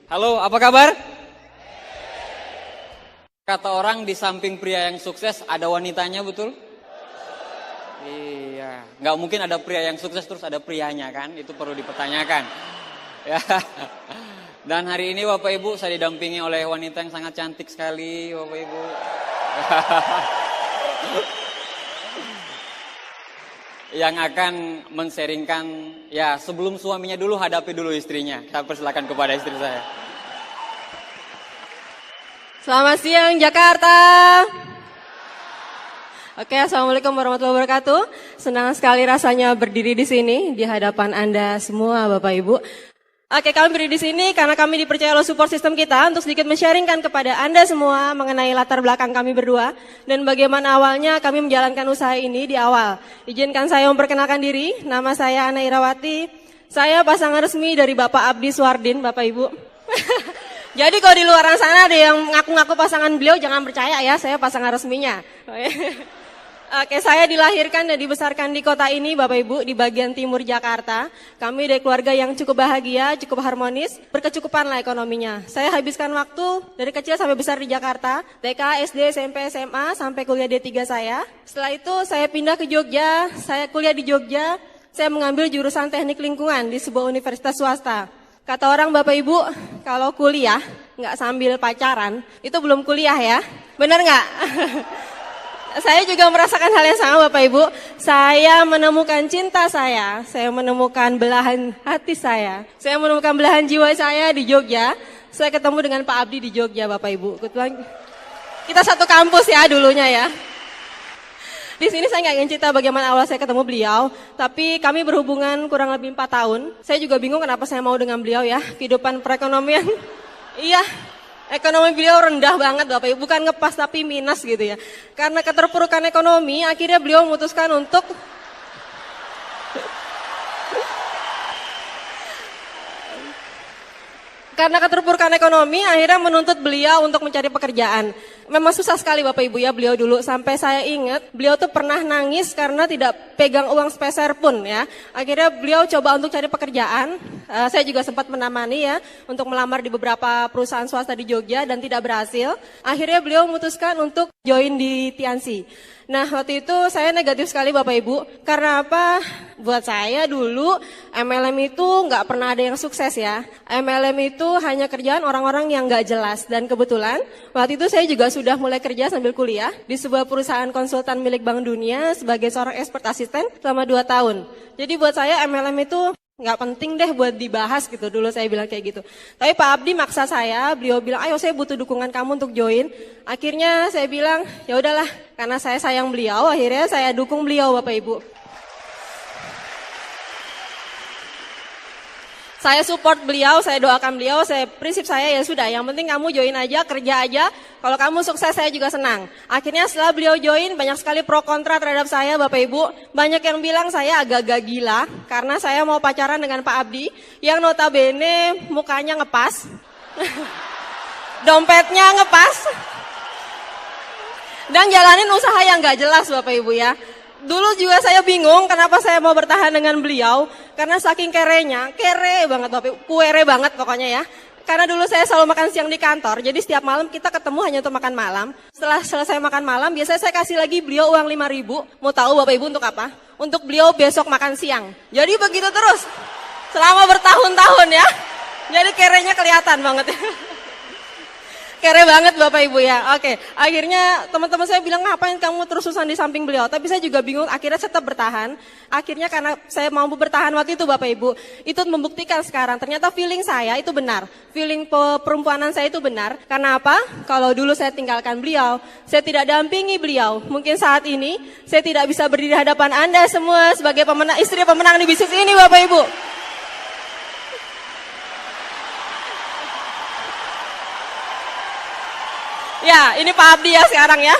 Halo, apa kabar? Kata orang di samping pria yang sukses ada wanitanya, betul? Iya, nggak mungkin ada pria yang sukses terus ada prianya kan? Itu perlu dipertanyakan. Ya. Dan hari ini Bapak Ibu saya didampingi oleh wanita yang sangat cantik sekali, Bapak Ibu. Yang akan men-sharingkan, ya sebelum suaminya dulu hadapi dulu istrinya. Saya persilakan kepada istri saya. Selamat siang Jakarta. Oke, assalamualaikum warahmatullahi wabarakatuh. Senang sekali rasanya berdiri di sini di hadapan Anda semua, Bapak Ibu. Oke, kami berdiri di sini karena kami dipercaya oleh support system kita untuk sedikit men-sharingkan kepada Anda semua mengenai latar belakang kami berdua dan bagaimana awalnya kami menjalankan usaha ini di awal. Izinkan saya memperkenalkan diri. Nama saya Ana Irawati. Saya pasangan resmi dari Bapak Abdi Suardin, Bapak Ibu. Jadi kalau di luar sana ada yang ngaku-ngaku pasangan beliau, jangan percaya ya, saya pasangan resminya. Oke, saya dilahirkan dan dibesarkan di kota ini, Bapak Ibu, di bagian timur Jakarta. Kami dari keluarga yang cukup bahagia, cukup harmonis, berkecukupan lah ekonominya. Saya habiskan waktu dari kecil sampai besar di Jakarta, TK, SD, SMP, SMA, sampai kuliah D3 saya. Setelah itu saya pindah ke Jogja, saya kuliah di Jogja, saya mengambil jurusan teknik lingkungan di sebuah universitas swasta. Kata orang Bapak Ibu, kalau kuliah nggak sambil pacaran, itu belum kuliah ya. Benar nggak? Saya juga merasakan hal yang sama Bapak Ibu. Saya menemukan cinta saya menemukan belahan hati saya menemukan belahan jiwa saya di Jogja. Saya ketemu dengan Pak Abdi di Jogja Bapak Ibu. Kebetulan kita satu kampus ya dulunya ya. Di sini saya nggak ingin cerita bagaimana awal saya ketemu beliau, tapi kami berhubungan kurang lebih 4 tahun. Saya juga bingung kenapa saya mau dengan beliau ya, kehidupan perekonomian. Iya, ekonomi beliau rendah banget Bapak Ibu, bukan ngepas tapi minus gitu ya. Karena keterpurukan ekonomi, akhirnya beliau memutuskan untuk akhirnya menuntut beliau untuk mencari pekerjaan. Memang susah sekali Bapak Ibu ya beliau dulu. Sampai saya ingat beliau tuh pernah nangis karena tidak pegang uang sepeser pun ya. Akhirnya beliau coba untuk cari pekerjaan. Saya juga sempat menemani ya untuk melamar di beberapa perusahaan swasta di Jogja dan tidak berhasil. Akhirnya beliau memutuskan untuk join di Tiansi. Nah waktu itu saya negatif sekali Bapak Ibu. Karena apa? Buat saya dulu MLM itu nggak pernah ada yang sukses ya. MLM itu hanya kerjaan orang-orang yang nggak jelas. Dan kebetulan waktu itu saya juga sudah mulai kerja sambil kuliah di sebuah perusahaan konsultan milik Bank Dunia sebagai seorang expert asisten selama 2 tahun. Jadi buat saya MLM itu nggak penting deh buat dibahas gitu, dulu saya bilang kayak gitu. Tapi Pak Abdi maksa saya, beliau bilang ayo saya butuh dukungan kamu untuk join. Akhirnya saya bilang ya udahlah, karena saya sayang beliau, akhirnya saya dukung beliau Bapak Ibu. Saya support beliau, saya doakan beliau, prinsip saya ya sudah, yang penting kamu join aja, kerja aja. Kalau kamu sukses saya juga senang. Akhirnya setelah beliau join banyak sekali pro kontra terhadap saya Bapak Ibu. Banyak yang bilang saya agak-agak gila karena saya mau pacaran dengan Pak Abdi yang notabene mukanya ngepas. Dompetnya ngepas. Dan jalanin usaha yang gak jelas Bapak Ibu ya. Dulu juga saya bingung kenapa saya mau bertahan dengan beliau. Karena saking kerenya, kere banget Bapak Ibu, kuere banget pokoknya ya. Karena dulu saya selalu makan siang di kantor, jadi setiap malam kita ketemu hanya untuk makan malam. Setelah selesai makan malam, biasanya saya kasih lagi beliau uang 5.000. Mau tahu Bapak Ibu untuk apa? Untuk beliau besok makan siang. Jadi begitu terus, selama bertahun-tahun ya. Jadi kerenya kelihatan banget ya. Kere banget Bapak Ibu ya. Oke, akhirnya teman-teman saya bilang ngapain kamu terus-terusan di samping beliau. Tapi saya juga bingung, akhirnya saya tetap bertahan. Akhirnya karena saya mampu bertahan waktu itu Bapak Ibu, itu membuktikan sekarang ternyata feeling saya itu benar. Feeling perempuanan saya itu benar. Karena apa? Kalau dulu saya tinggalkan beliau, saya tidak dampingi beliau. Mungkin saat ini saya tidak bisa berdiri di hadapan Anda semua sebagai pemenang, istri pemenang di bisnis ini Bapak Ibu. Ya, ini Pak Abdi ya sekarang ya.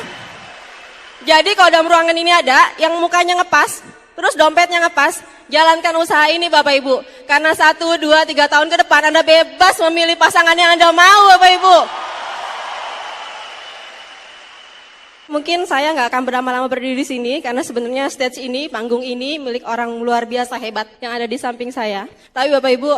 Jadi kalau dalam ruangan ini ada yang mukanya ngepas, terus dompetnya ngepas, jalankan usaha ini Bapak Ibu. Karena 1, 2, 3 tahun ke depan Anda bebas memilih pasangan yang Anda mau Bapak Ibu. mungkin saya nggak akan berlama-lama berdiri di sini karena sebenarnya stage ini, panggung ini milik orang luar biasa hebat yang ada di samping saya. Tapi Bapak Ibu,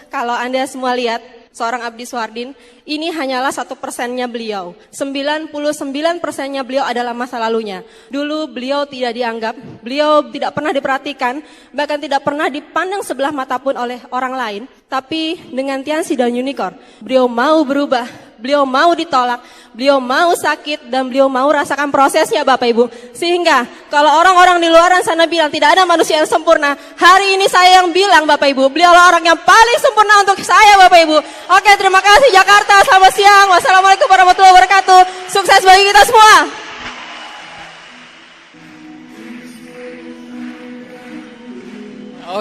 kalau Anda semua lihat, seorang Abdi Suhardin, ini hanyalah 1%-nya beliau. 99%-nya beliau adalah masa lalunya. Dulu beliau tidak dianggap, beliau tidak pernah diperhatikan, bahkan tidak pernah dipandang sebelah mata pun oleh orang lain. Tapi dengan Tiansi dan Unicorn, beliau mau berubah, beliau mau ditolak, beliau mau sakit, dan beliau mau rasakan prosesnya Bapak Ibu. Sehingga kalau orang-orang di luaran sana bilang tidak ada manusia yang sempurna, hari ini saya yang bilang Bapak Ibu, beliaulah orang yang paling sempurna untuk saya Bapak Ibu. Oke, terima kasih Jakarta, selamat siang, wassalamualaikum warahmatullahi wabarakatuh, sukses bagi kita semua.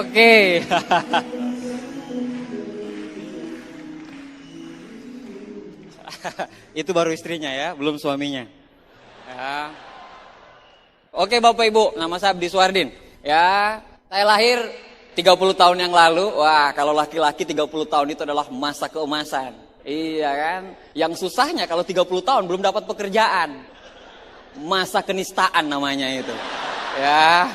Oke. Itu baru istrinya ya, belum suaminya. Ya. Oke Bapak Ibu, nama saya Abdi Suhardin. Ya, saya lahir 30 tahun yang lalu. Wah, kalau laki-laki 30 tahun itu adalah masa keemasan. Iya kan? Yang susahnya kalau 30 tahun belum dapat pekerjaan. Masa kenistaan namanya itu. Ya.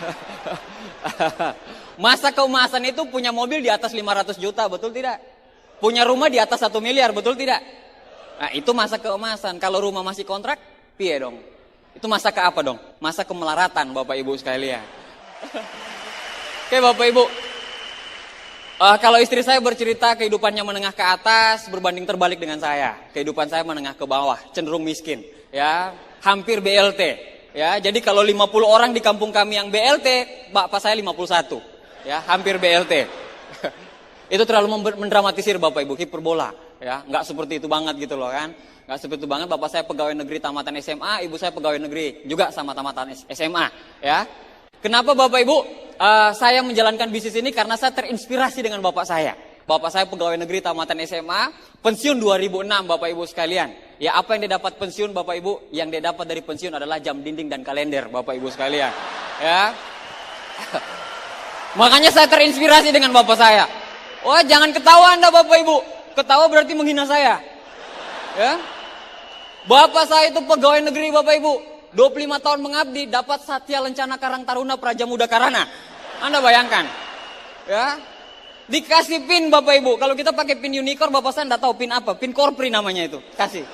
Masa keemasan itu punya mobil di atas 500 juta, betul tidak? Punya rumah di atas 1 miliar, betul tidak? Nah, itu masa keemasan. Kalau rumah masih kontrak, piye dong? Itu masa ke apa dong? Masa kemelaratan Bapak Ibu sekalian. Oke Bapak Ibu. Kalau istri saya bercerita kehidupannya menengah ke atas, berbanding terbalik dengan saya. Kehidupan saya menengah ke bawah, cenderung miskin. Ya, hampir BLT. Ya, jadi kalau 50 orang di kampung kami yang BLT, bapak saya 51. Ya, hampir BLT. Itu terlalu mendramatisir Bapak Ibu, hiperbola. Ya, nggak seperti itu banget gitu loh kan. Nggak seperti itu banget, bapak saya pegawai negeri tamatan SMA, ibu saya pegawai negeri juga sama tamatan SMA. Ya, kenapa Bapak Ibu saya menjalankan bisnis ini? Karena saya terinspirasi dengan bapak saya. Bapak saya pegawai negeri tamatan SMA, pensiun 2006 Bapak Ibu sekalian. Ya, apa yang dia dapat pensiun Bapak Ibu? Yang dia dapat dari pensiun adalah jam dinding dan kalender Bapak Ibu sekalian. Ya. Makanya saya terinspirasi dengan bapak saya. Wah, jangan ketawa Anda Bapak Ibu. Ketawa berarti menghina saya. Ya. Bapak saya itu pegawai negeri Bapak Ibu. 25 tahun mengabdi, dapat Satya Lencana Karang Taruna Praja Muda Karana. Anda bayangkan. Ya. Dikasih pin Bapak Ibu. Kalau kita pakai pin Unicorn, bapak saya enggak tahu pin apa. Pin Korpri namanya itu. Kasih.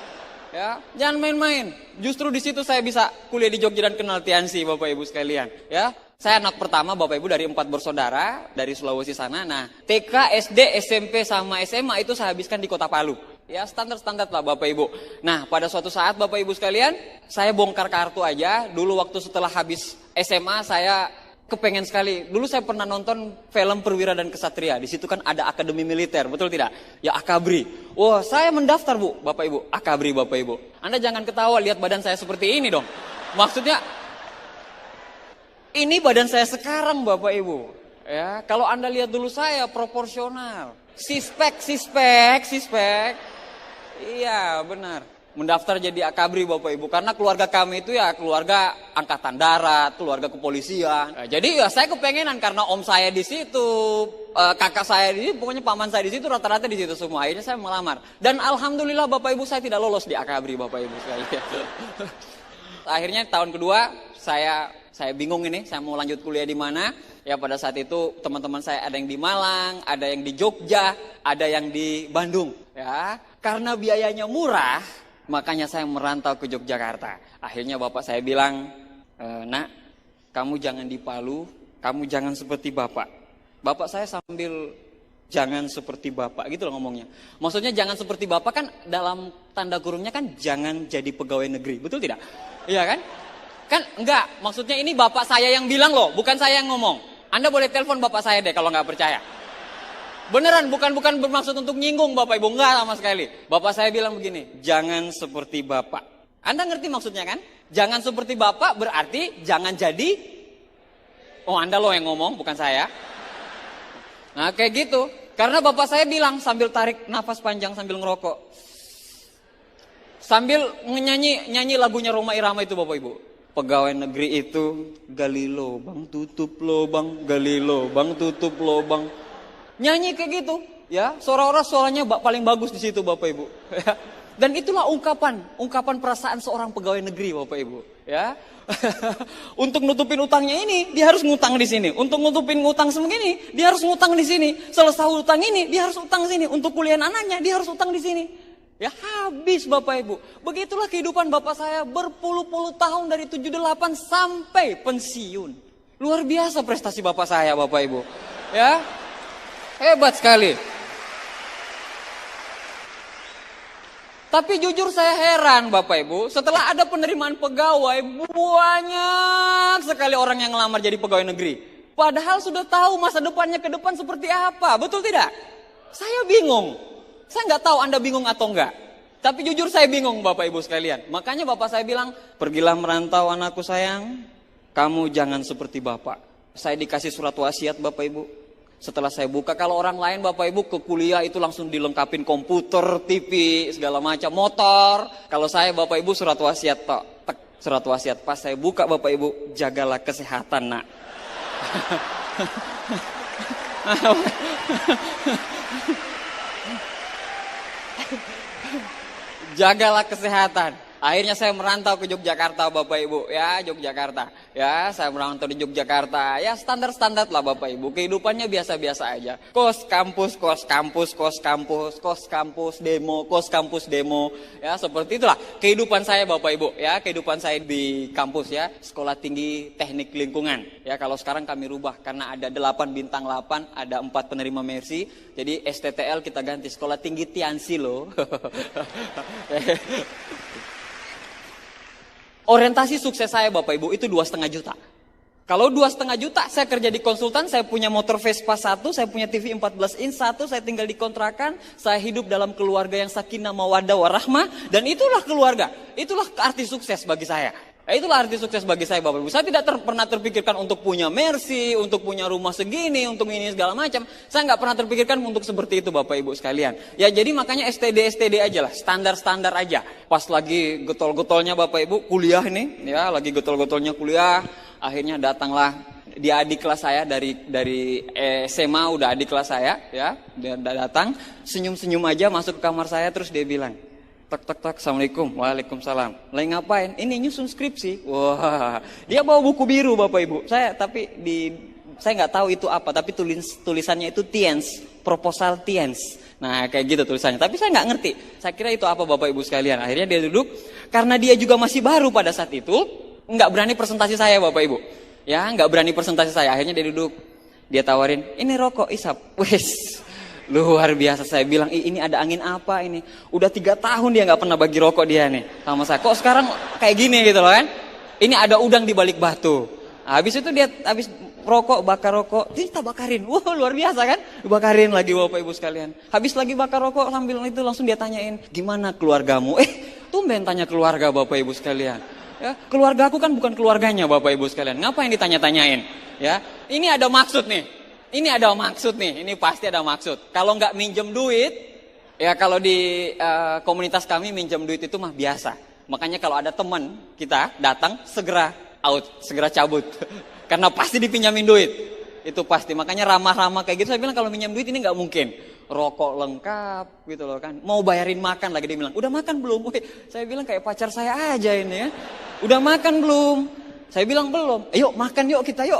Ya, jangan main-main. Justru di situ saya bisa kuliah di Jogja dan kenal Tiansi Bapak Ibu sekalian. Ya. Saya anak pertama Bapak Ibu dari 4 bersaudara dari Sulawesi sana. Nah, TK, SD, SMP sama SMA itu saya habiskan di Kota Palu. Ya, standar-standar lah Bapak Ibu. Nah, pada suatu saat Bapak Ibu sekalian, saya bongkar kartu aja. Dulu waktu setelah habis SMA saya kepengen sekali. Dulu saya pernah nonton film Perwira dan Kesatria. Di situ kan ada akademi militer, betul tidak? Ya, Akabri. Wah, saya mendaftar Bu, Bapak Ibu. Akabri Bapak Ibu. Anda jangan ketawa lihat badan saya seperti ini dong. Maksudnya ini badan saya sekarang Bapak Ibu. Ya, kalau Anda lihat dulu saya proporsional. Sispek. Iya, benar. Mendaftar jadi Akabri Bapak Ibu. Karena keluarga kami itu ya keluarga angkatan darat, keluarga kepolisian. Nah, jadi ya saya kepengenan karena om saya di situ, kakak saya di situ, pokoknya paman saya di situ, rata-rata di situ semua. Akhirnya saya melamar. Dan alhamdulillah Bapak Ibu saya tidak lolos di Akabri Bapak Ibu sekalian. Akhirnya tahun kedua saya bingung ini, saya mau lanjut kuliah di mana. Ya pada saat itu teman-teman saya ada yang di Malang, ada yang di Jogja, ada yang di Bandung. Ya, karena biayanya murah, makanya saya merantau ke Yogyakarta. Akhirnya bapak saya bilang, nak, kamu jangan di Palu, kamu jangan seperti bapak. Bapak saya sambil jangan seperti bapak gitu loh ngomongnya. Maksudnya jangan seperti bapak kan dalam tanda kurungnya kan jangan jadi pegawai negeri, betul tidak? Iya kan? Kan enggak, maksudnya ini bapak saya yang bilang loh, bukan saya yang ngomong. Anda boleh telepon bapak saya deh kalau nggak percaya. Beneran, bukan bermaksud untuk nyinggung Bapak Ibu, enggak sama sekali. Bapak saya bilang begini, jangan seperti Bapak. Anda ngerti maksudnya kan? Jangan seperti Bapak berarti jangan jadi. Oh, Anda loh yang ngomong, bukan saya. Nah kayak gitu, karena Bapak saya bilang sambil tarik nafas panjang sambil ngerokok. Sambil nyanyi lagunya Roma Irama itu Bapak Ibu. Pegawai negeri itu gali lubang, tutup lubang, gali lubang, tutup lubang. Nyanyi kayak gitu, ya. Suaranya paling bagus di situ Bapak Ibu. Dan itulah ungkapan perasaan seorang pegawai negeri, Bapak Ibu, ya. Untuk nutupin utangnya ini, dia harus ngutang di sini. Untuk nutupin ngutang segini, dia harus ngutang di sini. Selesai utang ini, dia harus utang sini. Untuk kuliah anaknya, dia harus utang di sini. Ya habis Bapak Ibu. Begitulah kehidupan Bapak saya berpuluh-puluh tahun dari 78 sampai pensiun. Luar biasa prestasi Bapak saya, Bapak Ibu. Ya, hebat sekali. Tapi jujur saya heran Bapak Ibu, setelah ada penerimaan pegawai, banyak sekali orang yang ngelamar jadi pegawai negeri. Padahal sudah tahu masa depannya ke depan seperti apa, betul tidak? Saya bingung. Saya nggak tahu Anda bingung atau enggak. Tapi jujur saya bingung Bapak Ibu sekalian. Makanya Bapak saya bilang, pergilah merantau anakku sayang, kamu jangan seperti Bapak. Saya dikasih surat wasiat Bapak Ibu. Setelah saya buka, kalau orang lain Bapak Ibu ke kuliah itu langsung dilengkapin komputer, TV, segala macam, motor. Kalau saya Bapak Ibu surat wasiat tok, tek, surat wasiat. Pas saya buka Bapak Ibu, jagalah kesehatan nak. Jagalah kesehatan. Akhirnya saya merantau ke Yogyakarta Bapak Ibu, ya Yogyakarta. Ya, saya merantau di Yogyakarta. Ya standar-standar lah Bapak Ibu. Kehidupannya biasa-biasa aja. Kos kampus, kos kampus, kos kampus, kos kampus demo, kos kampus demo. Ya, seperti itulah kehidupan saya Bapak Ibu, ya, kehidupan saya di kampus ya, Sekolah Tinggi Teknik Lingkungan. Ya, kalau sekarang kami rubah karena ada 8 bintang 8, ada 4 penerima Mercy. Jadi STTL kita ganti Sekolah Tinggi Tiansi loh. Orientasi sukses saya Bapak Ibu itu 2,5 juta. Kalau 2,5 juta saya kerja di konsultan, saya punya motor Vespa 1, saya punya TV 14 inch 1, saya tinggal di kontrakan, saya hidup dalam keluarga yang sakinah mawaddah warahmah, dan itulah keluarga, itulah arti sukses bagi saya. Itulah arti sukses bagi saya Bapak Ibu. Saya tidak pernah terpikirkan untuk punya Mercy, untuk punya rumah segini, untuk ini segala macam. Saya nggak pernah terpikirkan untuk seperti itu Bapak Ibu sekalian. Ya jadi makanya STD aja lah, standar aja. Pas lagi getol-getolnya Bapak Ibu kuliah nih, ya lagi getol-getolnya kuliah, akhirnya datanglah dia adik kelas saya dari SMA udah adik kelas saya, ya dia datang senyum-senyum aja masuk ke kamar saya terus dia bilang. Tak, assalamualaikum, waalaikumsalam. Lagi ngapain? Ini nyusun skripsi. Wah, dia bawa buku biru Bapak Ibu. Saya nggak tahu itu apa, tapi tulisannya itu TIENS, proposal TIENS. Nah kayak gitu tulisannya. Tapi saya nggak ngerti. Saya kira itu apa Bapak Ibu sekalian. Akhirnya dia duduk, karena dia juga masih baru pada saat itu, nggak berani presentasi saya Bapak Ibu. Ya, nggak berani presentasi saya. Akhirnya dia duduk, dia tawarin, ini rokok isap. Wes. Luar biasa, saya bilang, ini ada angin apa ini? Udah 3 tahun dia nggak pernah bagi rokok dia nih sama saya. Kok sekarang kayak gini gitu loh kan? Ini ada udang di balik batu. Nah, habis itu dia habis bakar rokok, kita bakarin. Wah luar biasa kan? Dibakarin lagi Bapak Ibu sekalian. Habis lagi bakar rokok sambil itu langsung dia tanyain, gimana keluargamu? Tumben tanya keluarga Bapak Ibu sekalian. Ya, keluarga aku kan bukan keluarganya Bapak Ibu sekalian. Ngapain ditanya-tanyain? Ya, ini ada maksud nih. Ini ada maksud nih, ini pasti ada maksud. Kalau nggak minjem duit, ya kalau di komunitas kami minjem duit itu mah biasa. Makanya kalau ada teman kita datang, segera out, segera cabut. Karena pasti dipinjamin duit, itu pasti. Makanya ramah-ramah kayak gitu, saya bilang kalau minjem duit ini nggak mungkin. Rokok lengkap gitu loh kan. Mau bayarin makan lagi, dia bilang, udah makan belum? Saya bilang kayak pacar saya aja ini ya. Udah makan belum? Saya bilang belum. Yuk makan yuk kita yuk.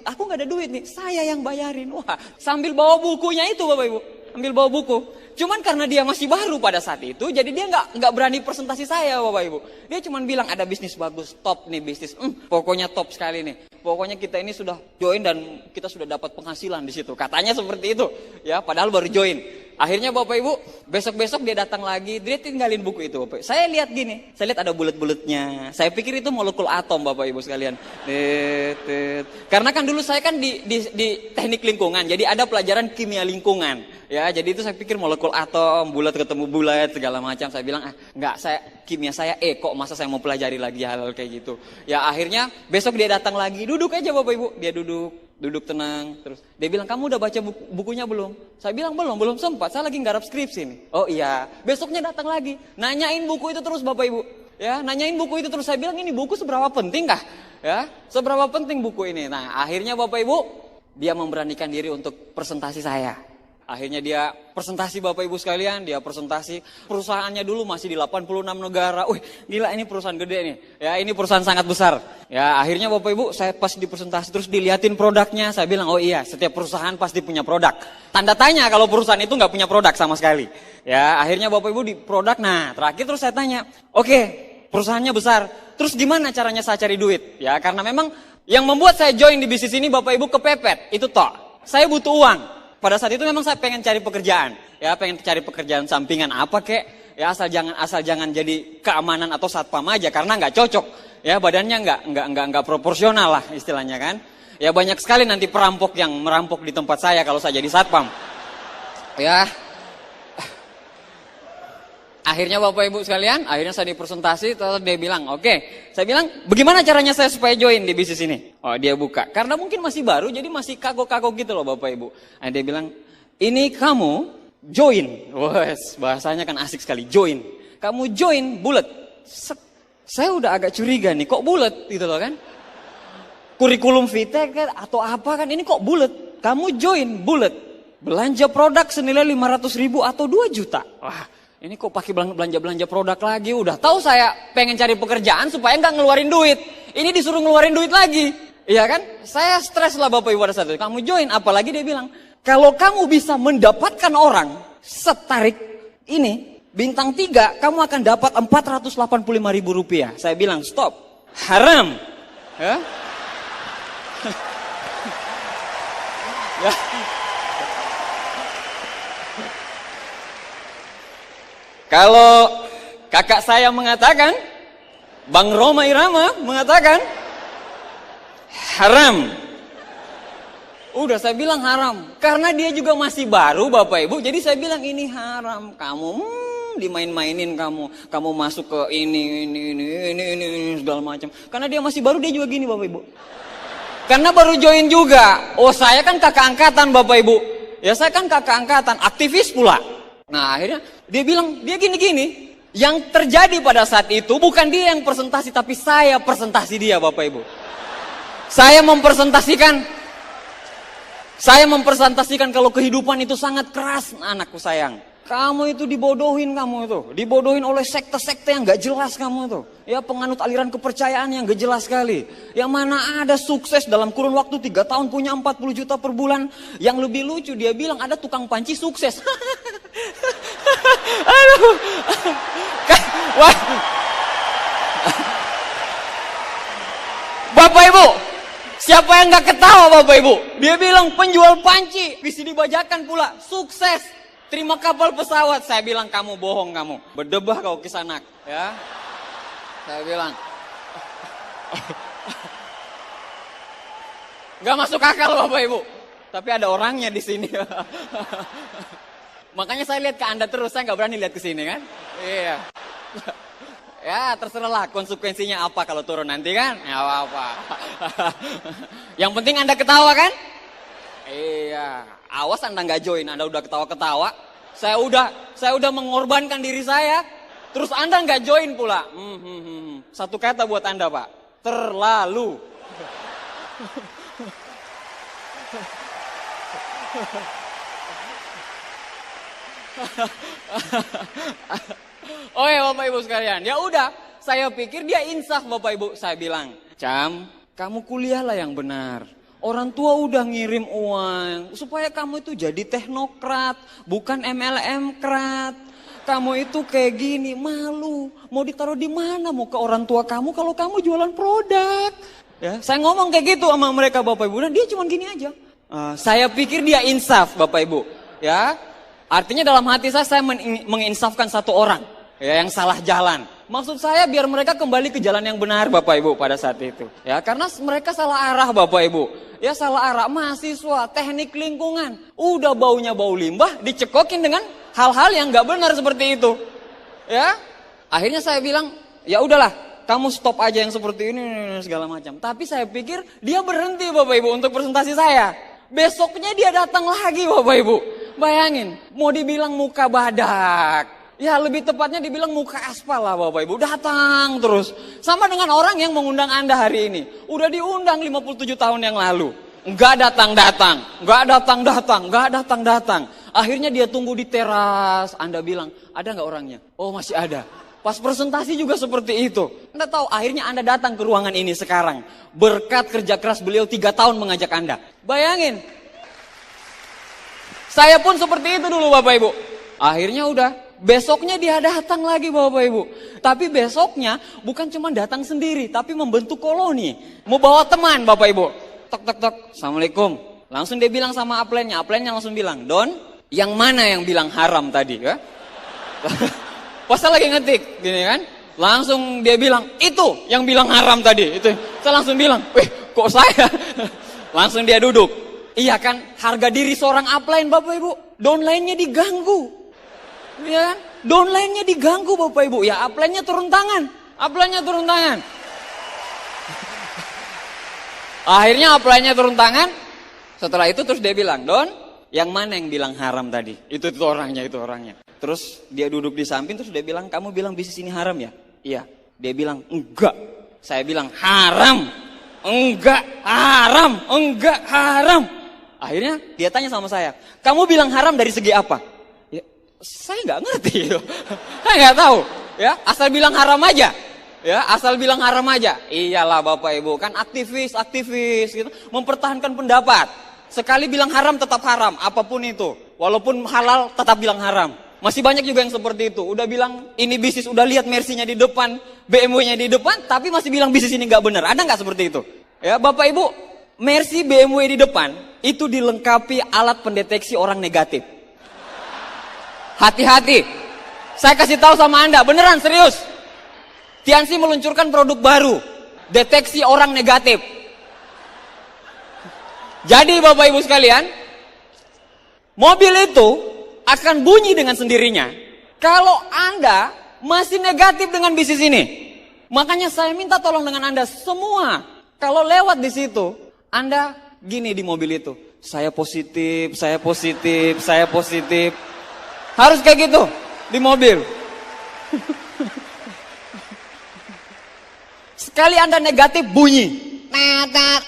Aku nggak ada duit nih, saya yang bayarin. Wah, sambil bawa bukunya itu Bapak Ibu, ambil bawa buku. Cuman karena dia masih baru pada saat itu, jadi dia nggak berani presentasi saya Bapak Ibu. Dia cuma bilang ada bisnis bagus, top nih bisnis, pokoknya top sekali nih. Pokoknya kita ini sudah join dan kita sudah dapat penghasilan di situ. Katanya seperti itu, ya. Padahal baru join. Akhirnya Bapak Ibu, besok dia datang lagi, dia tinggalin buku itu Bapak Ibu. Saya lihat gini, saya lihat ada bulet-buletnya. Saya pikir itu molekul atom Bapak Ibu sekalian. Karena kan dulu saya kan di teknik lingkungan, jadi ada pelajaran kimia lingkungan. Ya, jadi itu saya pikir molekul atom, bulat ketemu bulat, segala macam. Saya bilang, enggak, kimia saya kok masa saya mau pelajari lagi hal kayak gitu. Ya akhirnya besok dia datang lagi, duduk aja Bapak Ibu. Dia duduk tenang. Terus dia bilang, kamu udah baca bukunya belum? Saya bilang, belum sempat, saya lagi nggarap skripsi nih. Oh iya, besoknya datang lagi, nanyain buku itu terus Bapak Ibu. Ya, nanyain buku itu terus. Saya bilang, ini buku seberapa penting kah? Ya, seberapa penting buku ini? Nah akhirnya Bapak Ibu, dia memberanikan diri untuk presentasi saya. Akhirnya dia presentasi Bapak Ibu sekalian, dia presentasi perusahaannya dulu masih di 86 negara. Wih, gila ini perusahaan gede nih. Ya, ini perusahaan sangat besar. Ya, akhirnya Bapak Ibu saya pas di presentasi terus diliatin produknya. Saya bilang, oh iya, setiap perusahaan pasti punya produk. Tanda tanya kalau perusahaan itu nggak punya produk sama sekali. Ya, akhirnya Bapak Ibu di produk. Nah, terakhir terus saya tanya, oke, perusahaannya besar. Terus gimana caranya saya cari duit? Ya, karena memang yang membuat saya join di bisnis ini Bapak Ibu kepepet. Itu toh. Saya butuh uang. Pada saat itu memang saya pengen cari pekerjaan, ya pengen cari pekerjaan sampingan apa kek, ya asal jangan jadi keamanan atau satpam aja karena nggak cocok, ya badannya nggak proporsional lah istilahnya kan, ya banyak sekali nanti perampok yang merampok di tempat saya kalau saya jadi satpam, ya. Akhirnya Bapak Ibu sekalian, akhirnya saya dipresentasi, terus dia bilang, oke. Saya bilang, bagaimana caranya saya supaya join di bisnis ini? Oh dia buka, karena mungkin masih baru, jadi masih kagok-kagok gitu loh Bapak Ibu. Nah, dia bilang, ini kamu join. Wes, bahasanya kan asik sekali, join. Kamu join bulet. Saya udah agak curiga nih, kok bulet gitu loh kan? Kurikulum vitae kan, atau apa kan, ini kok bulet? Kamu join bulet. Belanja produk senilai 500.000 atau 2 juta. Wah. Ini kok pakai belanja produk lagi? Udah tahu saya pengen cari pekerjaan supaya nggak ngeluarin duit. Ini disuruh ngeluarin duit lagi. Iya kan? Saya stres lah Bapak Ibu pada saat itu. Kamu join, apalagi dia bilang, kalau kamu bisa mendapatkan orang setarik ini, bintang 3, kamu akan dapat 485.000 rupiah. Saya bilang, stop. Haram. Ya. Ya. Kalau kakak saya mengatakan, Bang Roma Irama mengatakan, haram. Udah saya bilang haram. Karena dia juga masih baru Bapak Ibu, jadi saya bilang ini haram. Kamu dimain-mainin kamu. Kamu masuk ke ini segala macam. Karena dia masih baru, dia juga gini Bapak Ibu. Karena baru join juga. Oh saya kan kakak angkatan Bapak Ibu. Ya saya kan kakak angkatan, aktivis pula. Nah akhirnya dia bilang, dia gini-gini. Yang terjadi pada saat itu bukan dia yang presentasi, tapi saya presentasi dia Bapak Ibu. Saya mempresentasikan kalau kehidupan itu sangat keras, anakku sayang. Kamu itu dibodohin dibodohin oleh sekte-sekte yang gak jelas kamu tuh. Ya penganut aliran kepercayaan yang gak jelas sekali. Yang mana ada sukses dalam kurun waktu 3 tahun punya 40 juta per bulan. Yang lebih lucu dia bilang ada tukang panci sukses. Aduh. Bapak Ibu, siapa yang gak ketawa Bapak Ibu? Dia bilang penjual panci, bisa dibajakan pula, sukses. Terima kapal pesawat. Saya bilang kamu bohong kamu. Berdebah kau kisanak. Ya. Saya bilang. Gak masuk akal Bapak Ibu. Tapi ada orangnya di sini. Makanya saya lihat ke Anda terus. Saya gak berani lihat ke sini kan. Iya. Ya terserah lah konsekuensinya apa kalau turun nanti kan. Ya apa-apa. Yang penting Anda ketawa kan. Iya, awas Anda nggak join, Anda udah ketawa-ketawa. Saya udah mengorbankan diri saya, terus Anda nggak join pula. Satu kata buat Anda Pak, terlalu. Oh ya Bapak Ibu sekalian, ya udah, saya pikir dia insaf Bapak Ibu. Saya bilang, Cam, kamu kuliahlah yang benar. Orang tua udah ngirim uang supaya kamu itu jadi teknokrat, bukan MLM krat. Kamu itu kayak gini, malu. Mau ditaruh di mana? Mau ke orang tua kamu kalau kamu jualan produk. Ya, saya ngomong kayak gitu sama mereka Bapak Ibu, dan dia cuma gini aja. Saya pikir dia insaf Bapak Ibu. Ya, artinya dalam hati saya menginsafkan satu orang ya, yang salah jalan. Maksud saya biar mereka kembali ke jalan yang benar Bapak Ibu pada saat itu. Ya, karena mereka salah arah Bapak Ibu. Ya salah arah, mahasiswa, teknik lingkungan. Udah baunya bau limbah, dicekokin dengan hal-hal yang gak benar seperti itu. Ya, akhirnya saya bilang, ya udahlah, kamu stop aja yang seperti ini segala macam. Tapi saya pikir dia berhenti Bapak Ibu untuk presentasi saya. Besoknya dia datang lagi Bapak Ibu. Bayangin, mau dibilang muka badak. Ya lebih tepatnya dibilang muka aspal lah Bapak Ibu. Datang terus. Sama dengan orang yang mengundang Anda hari ini. Udah diundang 57 tahun yang lalu. Nggak datang-datang. Akhirnya dia tunggu di teras. Anda bilang, ada nggak orangnya? Oh masih ada. Pas presentasi juga seperti itu. Anda tahu, akhirnya Anda datang ke ruangan ini sekarang. Berkat kerja keras beliau 3 tahun mengajak Anda. Bayangin. Saya pun seperti itu dulu Bapak Ibu. Akhirnya udah. Besoknya dia datang lagi Bapak Ibu. Tapi besoknya bukan cuma datang sendiri, tapi membentuk koloni. Mau bawa teman Bapak Ibu. Tok tok tok. Assalamualaikum. Langsung dia bilang sama upline-nya. Upline-nya langsung bilang, Don, yang mana yang bilang haram tadi? Ya? Pas saya lagi ngetik, gini kan, langsung dia bilang, itu yang bilang haram tadi. Itu, saya langsung bilang, kok saya? Langsung dia duduk. Iya kan, harga diri seorang upline Bapak Ibu, downline-nya diganggu. Iya kan, downline-nya diganggu Bapak Ibu. Ya upline-nya turun tangan, upline-nya turun tangan. Akhirnya upline-nya turun tangan. Setelah itu terus dia bilang, Don, yang mana yang bilang haram tadi? Itu orangnya, itu orangnya. Terus dia duduk di samping, terus dia bilang, kamu bilang bisnis ini haram ya? Iya. Dia bilang, enggak. Saya bilang, haram. Enggak, haram. Enggak, haram. Akhirnya dia tanya sama saya, kamu bilang haram dari segi apa? Ya, saya nggak ngerti. Saya nggak tahu. Ya, asal bilang haram aja. Ya, asal bilang haram aja. Iyalah Bapak Ibu, kan aktivis gitu, mempertahankan pendapat. Sekali bilang haram tetap haram, apapun itu. Walaupun halal tetap bilang haram. Masih banyak juga yang seperti itu. Udah bilang ini bisnis, udah lihat Mercy-nya di depan, BMW-nya di depan, tapi masih bilang bisnis ini nggak benar. Ada nggak seperti itu? Ya Bapak Ibu, Mercy BMW di depan itu dilengkapi alat pendeteksi orang negatif. Hati-hati. Saya kasih tahu sama Anda, beneran serius. Tiansi meluncurkan produk baru, deteksi orang negatif. Jadi Bapak Ibu sekalian, mobil itu akan bunyi dengan sendirinya kalau Anda masih negatif dengan bisnis ini. Makanya saya minta tolong dengan Anda semua, kalau lewat di situ, Anda gini di mobil itu, saya positif, saya positif, saya positif. Harus kayak gitu di mobil. Sekali Anda negatif bunyi.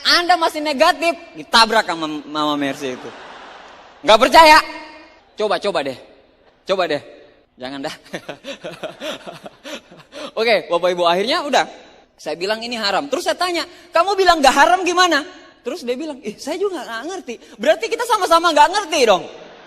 Anda masih negatif, ditabrak sama Mama Mercy itu. Nggak percaya? Coba deh. Jangan dah. Oke, Bapak Ibu, akhirnya udah. Saya bilang ini haram. Terus saya tanya, kamu bilang nggak haram gimana? Terus dia bilang, saya juga nggak ngerti. Berarti kita sama-sama nggak ngerti dong.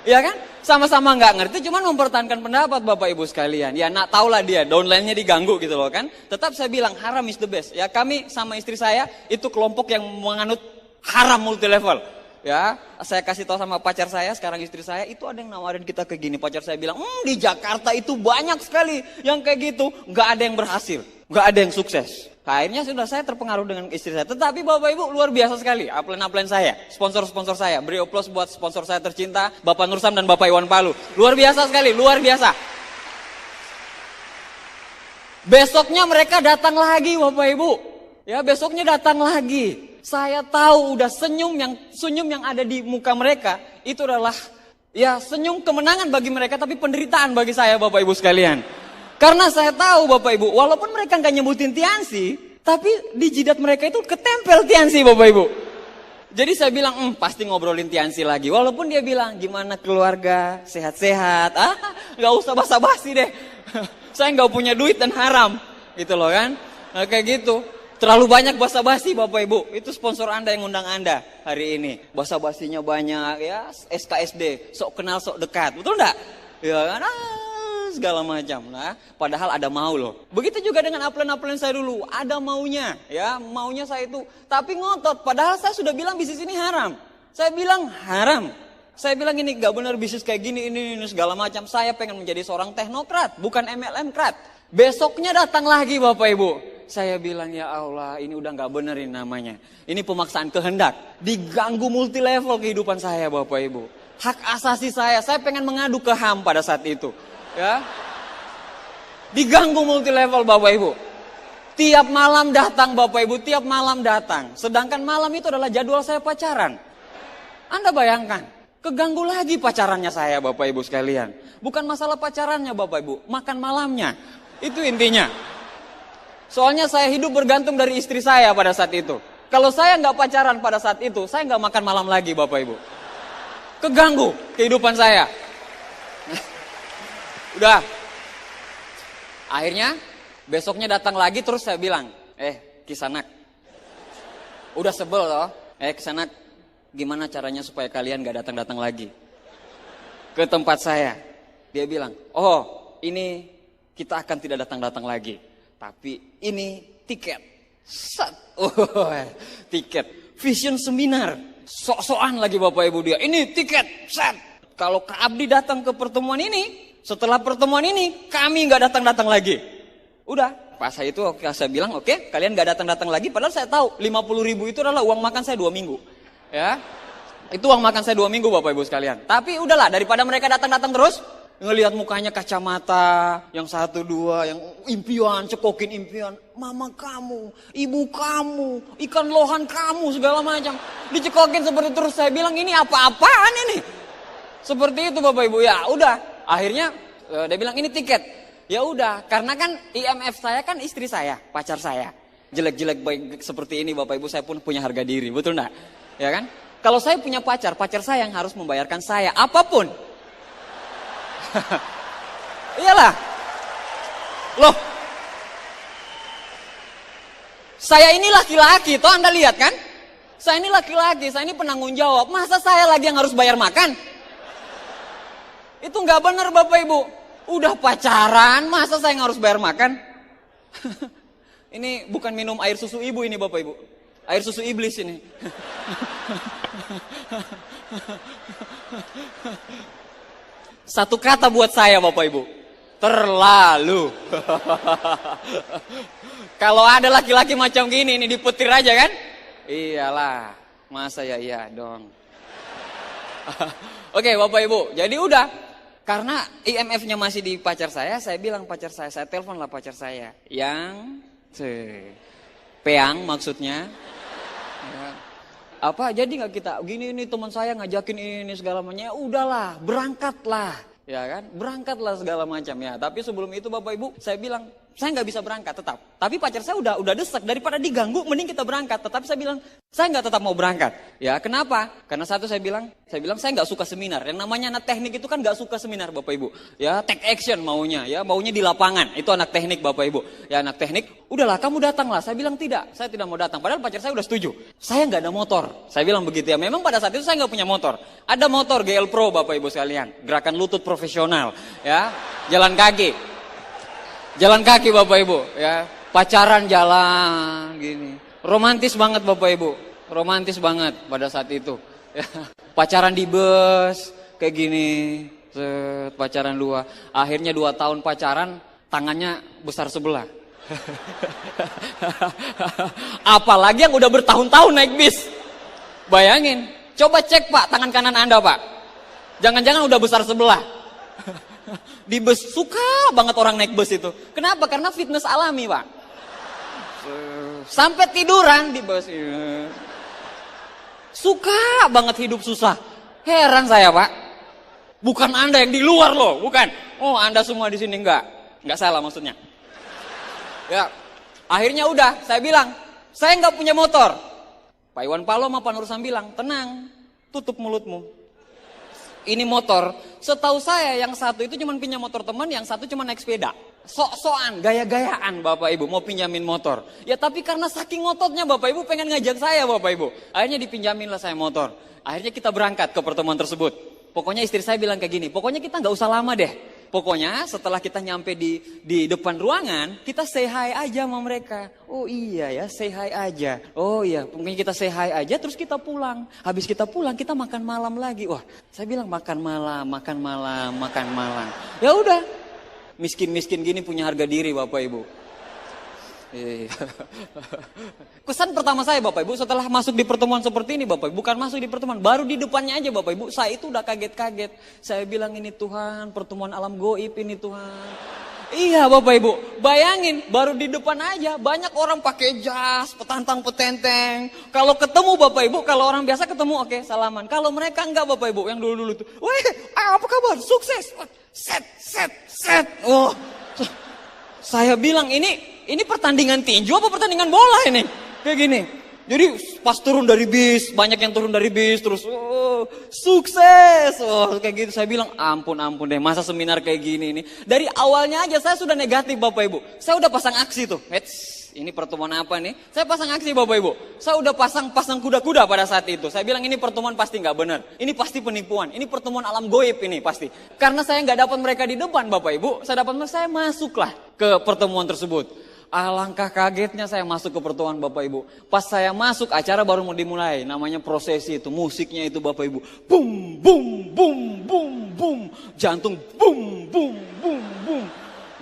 Ya kan? Sama-sama nggak ngerti, cuman mempertahankan pendapat Bapak Ibu sekalian. Ya nak tahulah dia, downline-nya diganggu gitu loh kan. Tetap saya bilang haram is the best. Ya kami sama istri saya itu kelompok yang menganut haram multi level. Ya, saya kasih tahu sama pacar saya, sekarang istri saya, itu ada yang nawarin kita kayak gini. Pacar saya bilang, di Jakarta itu banyak sekali yang kayak gitu. Nggak ada yang berhasil, nggak ada yang sukses. Akhirnya sudah saya terpengaruh dengan istri saya. Tetapi Bapak Ibu luar biasa sekali, upline-upline saya, sponsor-sponsor saya. Beri aplaus buat sponsor saya tercinta, Bapak Nursam dan Bapak Iwan Palu. Luar biasa sekali, luar biasa. Besoknya mereka datang lagi Bapak Ibu. Ya, besoknya datang lagi. Saya tahu udah senyum yang ada di muka mereka itu adalah ya senyum kemenangan bagi mereka, tapi penderitaan bagi saya Bapak Ibu sekalian. Karena saya tahu Bapak Ibu, walaupun mereka nggak nyebutin Tiansi, tapi di jidat mereka itu ketempel Tiansi Bapak Ibu. Jadi saya bilang, pasti ngobrolin Tiansi lagi. Walaupun dia bilang, gimana keluarga, sehat-sehat, nggak usah basa-basi deh. Saya nggak punya duit dan haram, gitu loh kan. Nah, kayak gitu. Terlalu banyak basa-basi Bapak Ibu. Itu sponsor Anda yang undang Anda hari ini. Basa-basinya banyak ya, SKSD, sok kenal sok dekat. Betul enggak? Ya kan? Segala macam. Nah, padahal ada mau loh. Begitu juga dengan upline-upline saya dulu, ada maunya, ya, maunya saya itu. Tapi ngotot, padahal saya sudah bilang bisnis ini haram. Saya bilang haram. Saya bilang ini enggak benar bisnis kayak gini, ini segala macam. Saya pengen menjadi seorang teknokrat, bukan MLM-krat. Besoknya datang lagi Bapak Ibu. Saya bilang ya Allah, ini udah gak bener ini namanya. Ini pemaksaan kehendak. Diganggu multi level kehidupan saya Bapak Ibu. Hak asasi saya pengen mengadu ke HAM pada saat itu. Ya, diganggu multi level Bapak Ibu. Tiap malam datang Bapak Ibu, tiap malam datang. Sedangkan malam itu adalah jadwal saya pacaran. Anda bayangkan, keganggu lagi pacarannya saya Bapak Ibu sekalian. Bukan masalah pacarannya Bapak Ibu, makan malamnya. Itu intinya. Soalnya saya hidup bergantung dari istri saya pada saat itu. Kalau saya nggak pacaran pada saat itu, saya nggak makan malam lagi Bapak Ibu. Keganggu kehidupan saya. Udah. Akhirnya besoknya datang lagi terus saya bilang, Kisanak, udah sebel loh. Kisanak, gimana caranya supaya kalian gak datang-datang lagi ke tempat saya? Dia bilang, oh ini kita akan tidak datang-datang lagi. Tapi ini tiket. Set. Tiket. Vision seminar. Sok-sokan lagi Bapak Ibu dia. Ini tiket. Set. Kalau Kak Abdi datang ke pertemuan ini, setelah pertemuan ini, kami nggak datang-datang lagi. Udah, pas saya itu saya bilang, oke, kalian nggak datang-datang lagi. Padahal saya tahu 50.000 itu adalah uang makan saya 2 minggu. Ya, itu uang makan saya 2 minggu Bapak Ibu sekalian. Tapi udahlah, daripada mereka datang-datang terus, ngelihat mukanya kacamata, yang 1, 2, yang impian, cekokin impian. Mama kamu, ibu kamu, ikan lohan kamu, segala macam. Dicekokin seperti terus, saya bilang ini apa-apaan ini? Seperti itu Bapak Ibu, ya udah. Akhirnya dia bilang ini tiket. Ya udah, karena kan IMF saya kan istri saya, pacar saya. Jelek-jelek baik seperti ini Bapak Ibu, saya pun punya harga diri, betul enggak? Ya kan? Kalau saya punya pacar saya yang harus membayarkan saya apapun. Iyalah. Loh. Saya ini laki-laki, toh Anda lihat kan? Saya ini laki-laki, saya ini penanggung jawab. Masa saya lagi yang harus bayar makan? Itu nggak benar Bapak Ibu. Udah pacaran, masa saya harus bayar makan? Ini bukan minum air susu ibu ini Bapak Ibu. Air susu iblis ini. Satu kata buat saya Bapak Ibu. Terlalu. Kalau ada laki-laki macam gini, ini dipetir aja kan? Iyalah, masa ya iya dong. Oke Bapak Ibu, jadi udah. Karena IMF-nya masih di pacar saya bilang pacar saya telepon lah pacar saya. Yang Peang maksudnya. Ya. Apa jadi nggak kita gini ini teman saya ngajakin ini segala macam. Ya udahlah, berangkatlah. Ya kan? Berangkatlah segala macam ya. Tapi sebelum itu Bapak Ibu, saya bilang saya nggak bisa berangkat tetap. Tapi pacar saya udah desak, daripada diganggu mending kita berangkat. Tetapi saya bilang saya nggak tetap mau berangkat. Ya kenapa? Karena satu saya bilang saya nggak suka seminar. Yang namanya anak teknik itu kan nggak suka seminar Bapak Ibu. Ya take action maunya, ya maunya di lapangan. Itu anak teknik Bapak Ibu. Ya anak teknik, udahlah kamu datanglah. Saya bilang tidak, saya tidak mau datang. Padahal pacar saya udah setuju. Saya nggak ada motor. Saya bilang begitu ya. Memang pada saat itu saya nggak punya motor. Ada motor GL Pro Bapak Ibu sekalian. Gerakan lutut profesional. Ya jalan kaki. Jalan kaki Bapak Ibu, ya pacaran jalan gini, romantis banget Bapak Ibu, romantis banget pada saat itu. Ya. Pacaran di bus kayak gini, pacaran 2, akhirnya 2 tahun pacaran, tangannya besar sebelah. Apalagi yang udah bertahun-tahun naik bis, bayangin, coba cek Pak tangan kanan Anda Pak, jangan-jangan udah besar sebelah. Di bus suka banget orang naik bus itu. Kenapa? Karena fitness alami Pak. Sampai tiduran di bus. Suka banget hidup susah. Heran saya Pak. Bukan Anda yang di luar loh, bukan. Oh Anda semua di sini enggak salah maksudnya. Ya, akhirnya udah. Saya bilang, saya nggak punya motor. Pak Iwan Palo sama Pak Nurusan bilang, tenang, tutup mulutmu. Ini motor, setahu saya yang satu itu cuma pinjam motor teman, yang satu cuma naik sepeda. Sok-sokan, gaya-gayaan Bapak Ibu mau pinjamin motor. Ya tapi karena saking ngototnya Bapak Ibu pengen ngajak saya Bapak Ibu. Akhirnya dipinjamin lah saya motor. Akhirnya kita berangkat ke pertemuan tersebut. Pokoknya istri saya bilang kayak gini, pokoknya kita nggak usah lama deh. Pokoknya setelah kita nyampe di depan ruangan, kita say hi aja sama mereka. Oh iya ya, say hi aja. Oh iya, pokoknya kita say hi aja terus kita pulang. Habis kita pulang, kita makan malam lagi. Wah, saya bilang makan malam. Ya udah, miskin-miskin gini punya harga diri Bapak Ibu. Kesan pertama saya Bapak Ibu setelah masuk di pertemuan seperti ini Bapak Ibu, bukan masuk di pertemuan, baru di depannya aja Bapak Ibu, saya itu udah kaget-kaget. Saya bilang ini Tuhan, pertemuan alam goib ini Tuhan. Iya Bapak Ibu, bayangin baru di depan aja banyak orang pakai jas, petantang petenteng. Kalau ketemu Bapak Ibu, kalau orang biasa ketemu oke, salaman. Kalau mereka enggak Bapak Ibu, yang dulu-dulu tuh, weh apa kabar, sukses, set. Oh, saya bilang ini pertandingan tinju apa pertandingan bola ini? Kayak gini. Jadi pas turun dari bis, banyak yang turun dari bis, terus sukses, kayak gitu. Saya bilang ampun deh, masa seminar kayak gini nih. Dari awalnya aja saya sudah negatif Bapak Ibu. Saya udah pasang aksi tuh, ini pertemuan apa nih? Saya pasang aksi Bapak Ibu. Saya udah pasang kuda-kuda pada saat itu. Saya bilang ini pertemuan pasti nggak benar. Ini pasti penipuan. Ini pertemuan alam goib ini pasti. Karena saya nggak dapat mereka di depan Bapak Ibu. Saya masuklah ke pertemuan tersebut. Alangkah kagetnya saya masuk ke pertemuan Bapak Ibu. Pas saya masuk acara baru mau dimulai. Namanya prosesi itu, musiknya itu Bapak Ibu. Bum, bum, bum, bum, bum. Jantung bum, bum, bum, bum.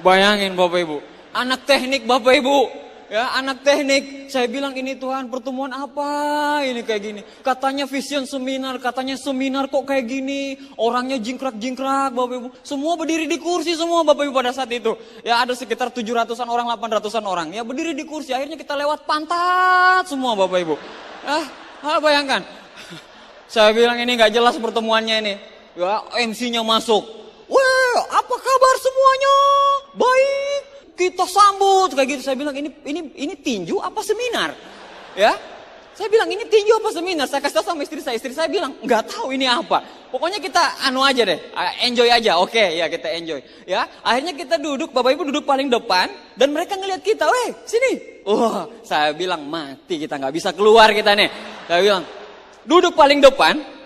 Bayangin Bapak Ibu. Anak teknik Bapak Ibu. Ya, anak teknik. Saya bilang ini Tuhan pertemuan apa ini kayak gini. Katanya vision seminar, katanya seminar kok kayak gini. Orangnya jingkrak-jingkrak Bapak Ibu. Semua berdiri di kursi semua Bapak Ibu pada saat itu. Ya ada sekitar 700-an orang, 800-an orang. Ya berdiri di kursi, akhirnya kita lewat pantat semua Bapak Ibu. Bayangkan. Saya bilang ini gak jelas pertemuannya ini. Ya MC-nya masuk. Wah, apa kabar semuanya? Baik. Kita sambut kayak gitu. Saya bilang ini tinju apa seminar? Ya. Saya bilang ini tinju apa seminar? Saya kasih tahu sama istri saya. Istri saya bilang nggak tahu ini apa. Pokoknya kita aja deh, enjoy aja. Oke, ya kita enjoy. Ya, akhirnya kita duduk, Bapak Ibu duduk paling depan dan mereka ngelihat kita, "Weh, sini." Saya bilang mati kita nggak bisa keluar kita nih. Saya bilang duduk paling depan.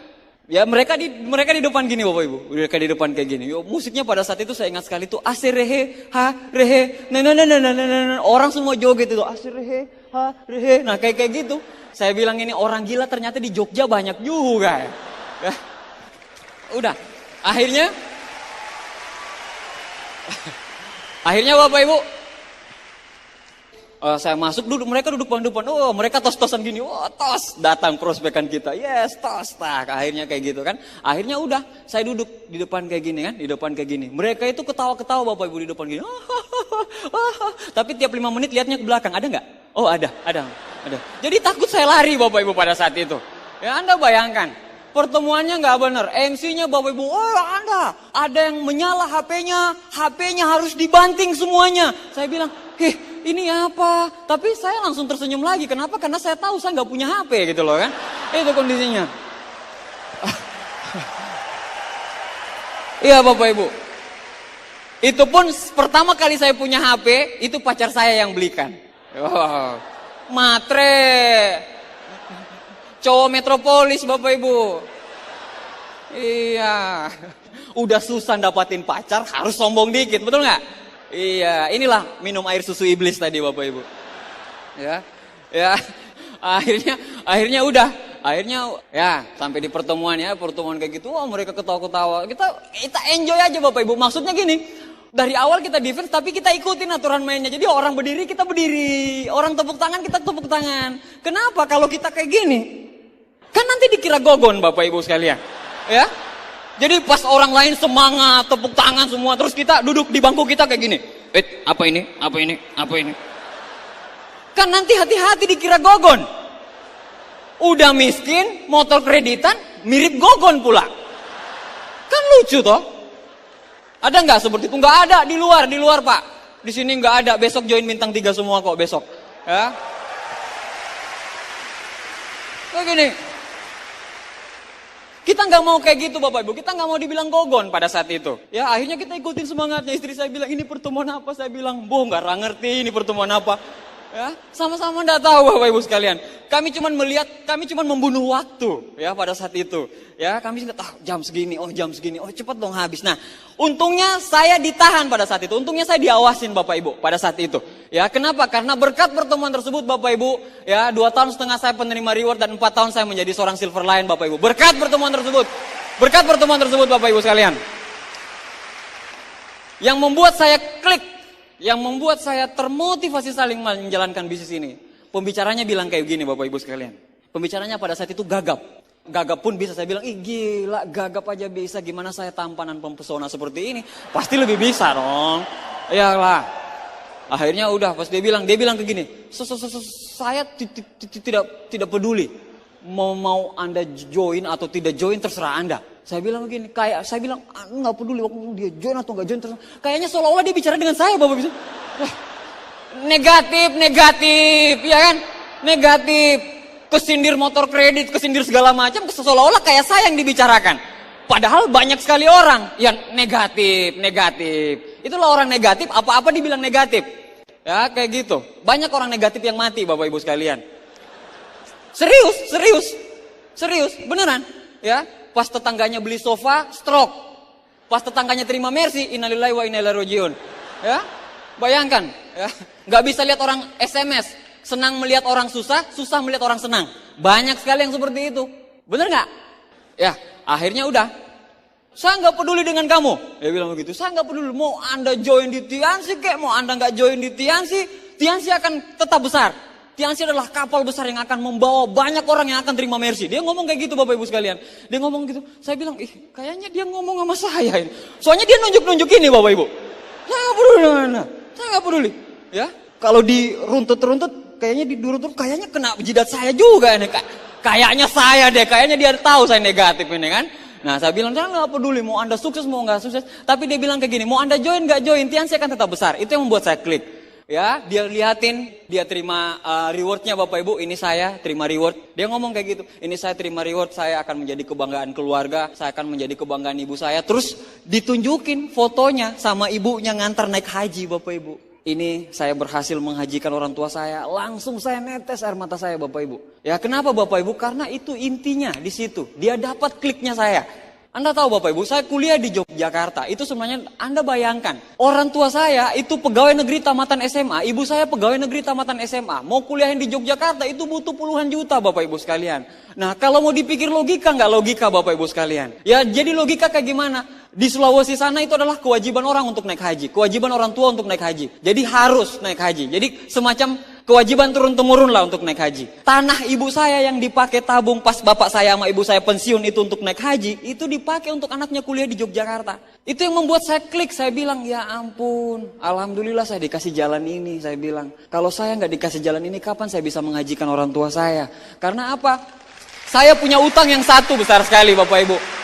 Ya mereka di depan gini Bapak Ibu. Mereka di depan kayak gini. Musiknya pada saat itu saya ingat sekali tuh aserehe, ha, rehe, orang semua joget itu aserehe, ha, rehe. Nah kayak gitu. Saya bilang ini orang gila ternyata di Jogja banyak juga ya. Udah. Akhirnya Bapak Ibu saya masuk mereka duduk paling depan. Mereka tos-tosan gini. Tos, datang prospekan kita. Yes, tos. Akhirnya kayak gitu kan. Akhirnya udah, saya duduk di depan kayak gini kan, di depan kayak gini. Mereka itu ketawa-ketawa Bapak Ibu di depan gini. Tapi tiap 5 menit lihatnya ke belakang, ada nggak? Oh, ada. Jadi takut saya lari Bapak Ibu pada saat itu. Ya Anda bayangkan, pertemuannya nggak benar. MC-nya Bapak Ibu, ada yang menyala HP-nya harus dibanting semuanya. Saya bilang, ini apa? Tapi saya langsung tersenyum lagi. Kenapa? Karena saya tahu saya nggak punya HP gitu loh kan. Itu kondisinya. Iya Bapak Ibu. Itu pun pertama kali saya punya HP, itu pacar saya yang belikan. Matre. Cowok metropolis Bapak Ibu. Iya. Udah susah dapatin pacar, harus sombong dikit, betul nggak? Iya, inilah minum air susu iblis tadi Bapak Ibu. Ya. Akhirnya udah. Akhirnya ya sampai di pertemuan kayak gitu. Mereka ketawa-ketawa. Kita enjoy aja Bapak Ibu. Maksudnya gini, dari awal kita defense tapi kita ikutin aturan mainnya. Jadi orang berdiri kita berdiri, orang tepuk tangan kita tepuk tangan. Kenapa kalau kita kayak gini? Kan nanti dikira gogon Bapak Ibu sekalian. Ya. Jadi pas orang lain semangat, tepuk tangan semua, terus kita duduk di bangku kita kayak gini. Apa ini? Kan nanti hati-hati dikira gogon. Udah miskin, motor kreditan, mirip gogon pula. Kan lucu toh? Ada nggak seperti itu? Nggak ada, di luar Pak. Di sini nggak ada, besok join bintang 3 semua kok besok. Ya. Kayak gini. Kita nggak mau kayak gitu Bapak Ibu, kita nggak mau dibilang gogon pada saat itu. Ya akhirnya kita ikutin semangatnya. Istri saya bilang ini pertemuan apa? Saya bilang nggak ngerti ini pertemuan apa. Ya sama-sama nggak tahu Bapak Ibu sekalian. Kami cuma melihat, kami cuma membunuh waktu ya pada saat itu. Ya kami jam segini, cepat dong habis. Nah untungnya saya ditahan pada saat itu. Untungnya saya diawasin Bapak Ibu pada saat itu. Ya kenapa? Karena berkat pertemuan tersebut Bapak Ibu, ya 2,5 tahun saya penerima reward dan 4 tahun saya menjadi seorang silver lion Bapak Ibu. Berkat pertemuan tersebut Bapak Ibu sekalian. Yang membuat saya klik, yang membuat saya termotivasi saling menjalankan bisnis ini. Pembicaranya bilang kayak gini Bapak Ibu sekalian. Pembicaranya pada saat itu gagap. Gagap pun bisa, saya bilang, gila gagap aja bisa, gimana saya tampanan pempesona seperti ini. Pasti lebih bisa dong. Iyalah. Akhirnya udah pas dia bilang ke gini, saya tidak peduli mau Anda join atau tidak join terserah Anda. Saya bilang begini, saya bilang nggak peduli dia join atau nggak join terserah. Kayaknya seolah-olah dia bicara dengan saya Bapak bisa. Negatif, ya kan? Negatif. kesindir motor kredit, kesindir segala macam, seolah-olah kayak saya yang dibicarakan. Padahal banyak sekali orang yang negatif. Itulah orang negatif, apa-apa dibilang negatif. Ya, kayak gitu. Banyak orang negatif yang mati, Bapak Ibu sekalian. Serius, beneran. Ya, pas tetangganya beli sofa, stroke. Pas tetangganya terima mercy, innalillahi wa inna ilaihi rajiun. Ya, bayangkan. Ya, nggak bisa lihat orang SMS, senang melihat orang susah, susah melihat orang senang. Banyak sekali yang seperti itu. Bener nggak? Ya, akhirnya udah. Saya nggak peduli dengan kamu. Dia bilang begitu. Saya nggak peduli. Mau Anda join di Tiansi kek, mau Anda nggak join di Tiansi, Tiansi akan tetap besar. Tiansi adalah kapal besar yang akan membawa banyak orang yang akan terima mercy. Dia ngomong kayak gitu, Bapak Ibu sekalian. Dia ngomong gitu. Saya bilang, kayaknya dia ngomong sama saya ini. Soalnya dia nunjuk-nunjuk ini, Bapak Ibu. Saya nggak peduli dengan Anda. Saya nggak peduli. Ya, kalau diruntut-runtut, kayaknya diruntut, kayaknya kena jidat saya juga ini. Kayaknya saya deh, kayaknya dia tahu saya negatif ini kan. Nah, saya bilang, saya nggak peduli, mau Anda sukses, mau nggak sukses. Tapi dia bilang kayak gini, mau Anda join, nggak join, Tiansi akan tetap besar. Itu yang membuat saya klik. Ya, dia liatin, dia terima rewardnya Bapak Ibu, ini saya terima reward. Dia ngomong kayak gitu, ini saya terima reward, saya akan menjadi kebanggaan keluarga, saya akan menjadi kebanggaan ibu saya. Terus ditunjukin fotonya sama ibunya ngantar naik haji Bapak Ibu. Ini saya berhasil menghajikan orang tua saya, langsung saya netes air mata saya Bapak Ibu. Ya kenapa Bapak Ibu? Karena itu intinya di situ. Dia dapat kliknya saya. Anda tahu Bapak Ibu, saya kuliah di Yogyakarta. Itu sebenarnya Anda bayangkan. Orang tua saya itu pegawai negeri tamatan SMA. Ibu saya pegawai negeri tamatan SMA. Mau kuliahin di Yogyakarta itu butuh puluhan juta Bapak Ibu sekalian. Nah kalau mau dipikir logika, nggak logika Bapak Ibu sekalian. Ya jadi logika kayak gimana? Di Sulawesi sana itu adalah kewajiban orang untuk naik haji. Kewajiban orang tua untuk naik haji. Jadi harus naik haji. Jadi semacam kewajiban turun-temurun lah untuk naik haji. Tanah ibu saya yang dipakai tabung pas bapak saya sama ibu saya pensiun itu untuk naik haji. Itu dipakai untuk anaknya kuliah di Yogyakarta. Itu yang membuat saya klik. Saya bilang ya ampun. Alhamdulillah saya dikasih jalan ini. Saya bilang kalau saya nggak dikasih jalan ini kapan saya bisa menghajikan orang tua saya. Karena apa? Saya punya utang yang satu besar sekali Bapak Ibu.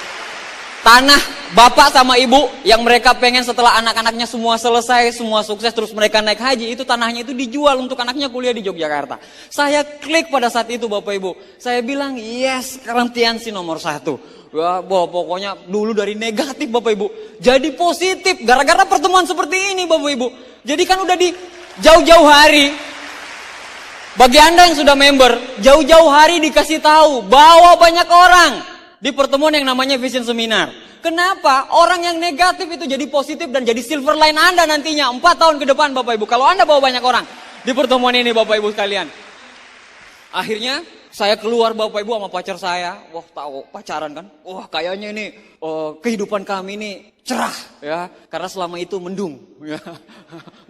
Tanah bapak sama ibu yang mereka pengen setelah anak-anaknya semua selesai, semua sukses, terus mereka naik haji, itu tanahnya itu dijual untuk anaknya kuliah di Yogyakarta. Saya klik pada saat itu Bapak Ibu. Saya bilang yes, sekarang Tiansi nomor 1. Ya, pokoknya dulu dari negatif Bapak Ibu jadi positif gara-gara pertemuan seperti ini Bapak Ibu. Jadi kan udah di jauh-jauh hari. Bagi Anda yang sudah member, jauh-jauh hari dikasih tahu bawa banyak orang di pertemuan yang namanya Vision Seminar. Kenapa? Orang yang negatif itu jadi positif dan jadi silver line Anda nantinya 4 tahun ke depan Bapak Ibu. Kalau Anda bawa banyak orang di pertemuan ini Bapak Ibu sekalian. Akhirnya saya keluar Bapak Ibu sama pacar saya. Wah tahu pacaran kan. Wah kayaknya ini kehidupan kami ini cerah ya. Karena selama itu mendung ya.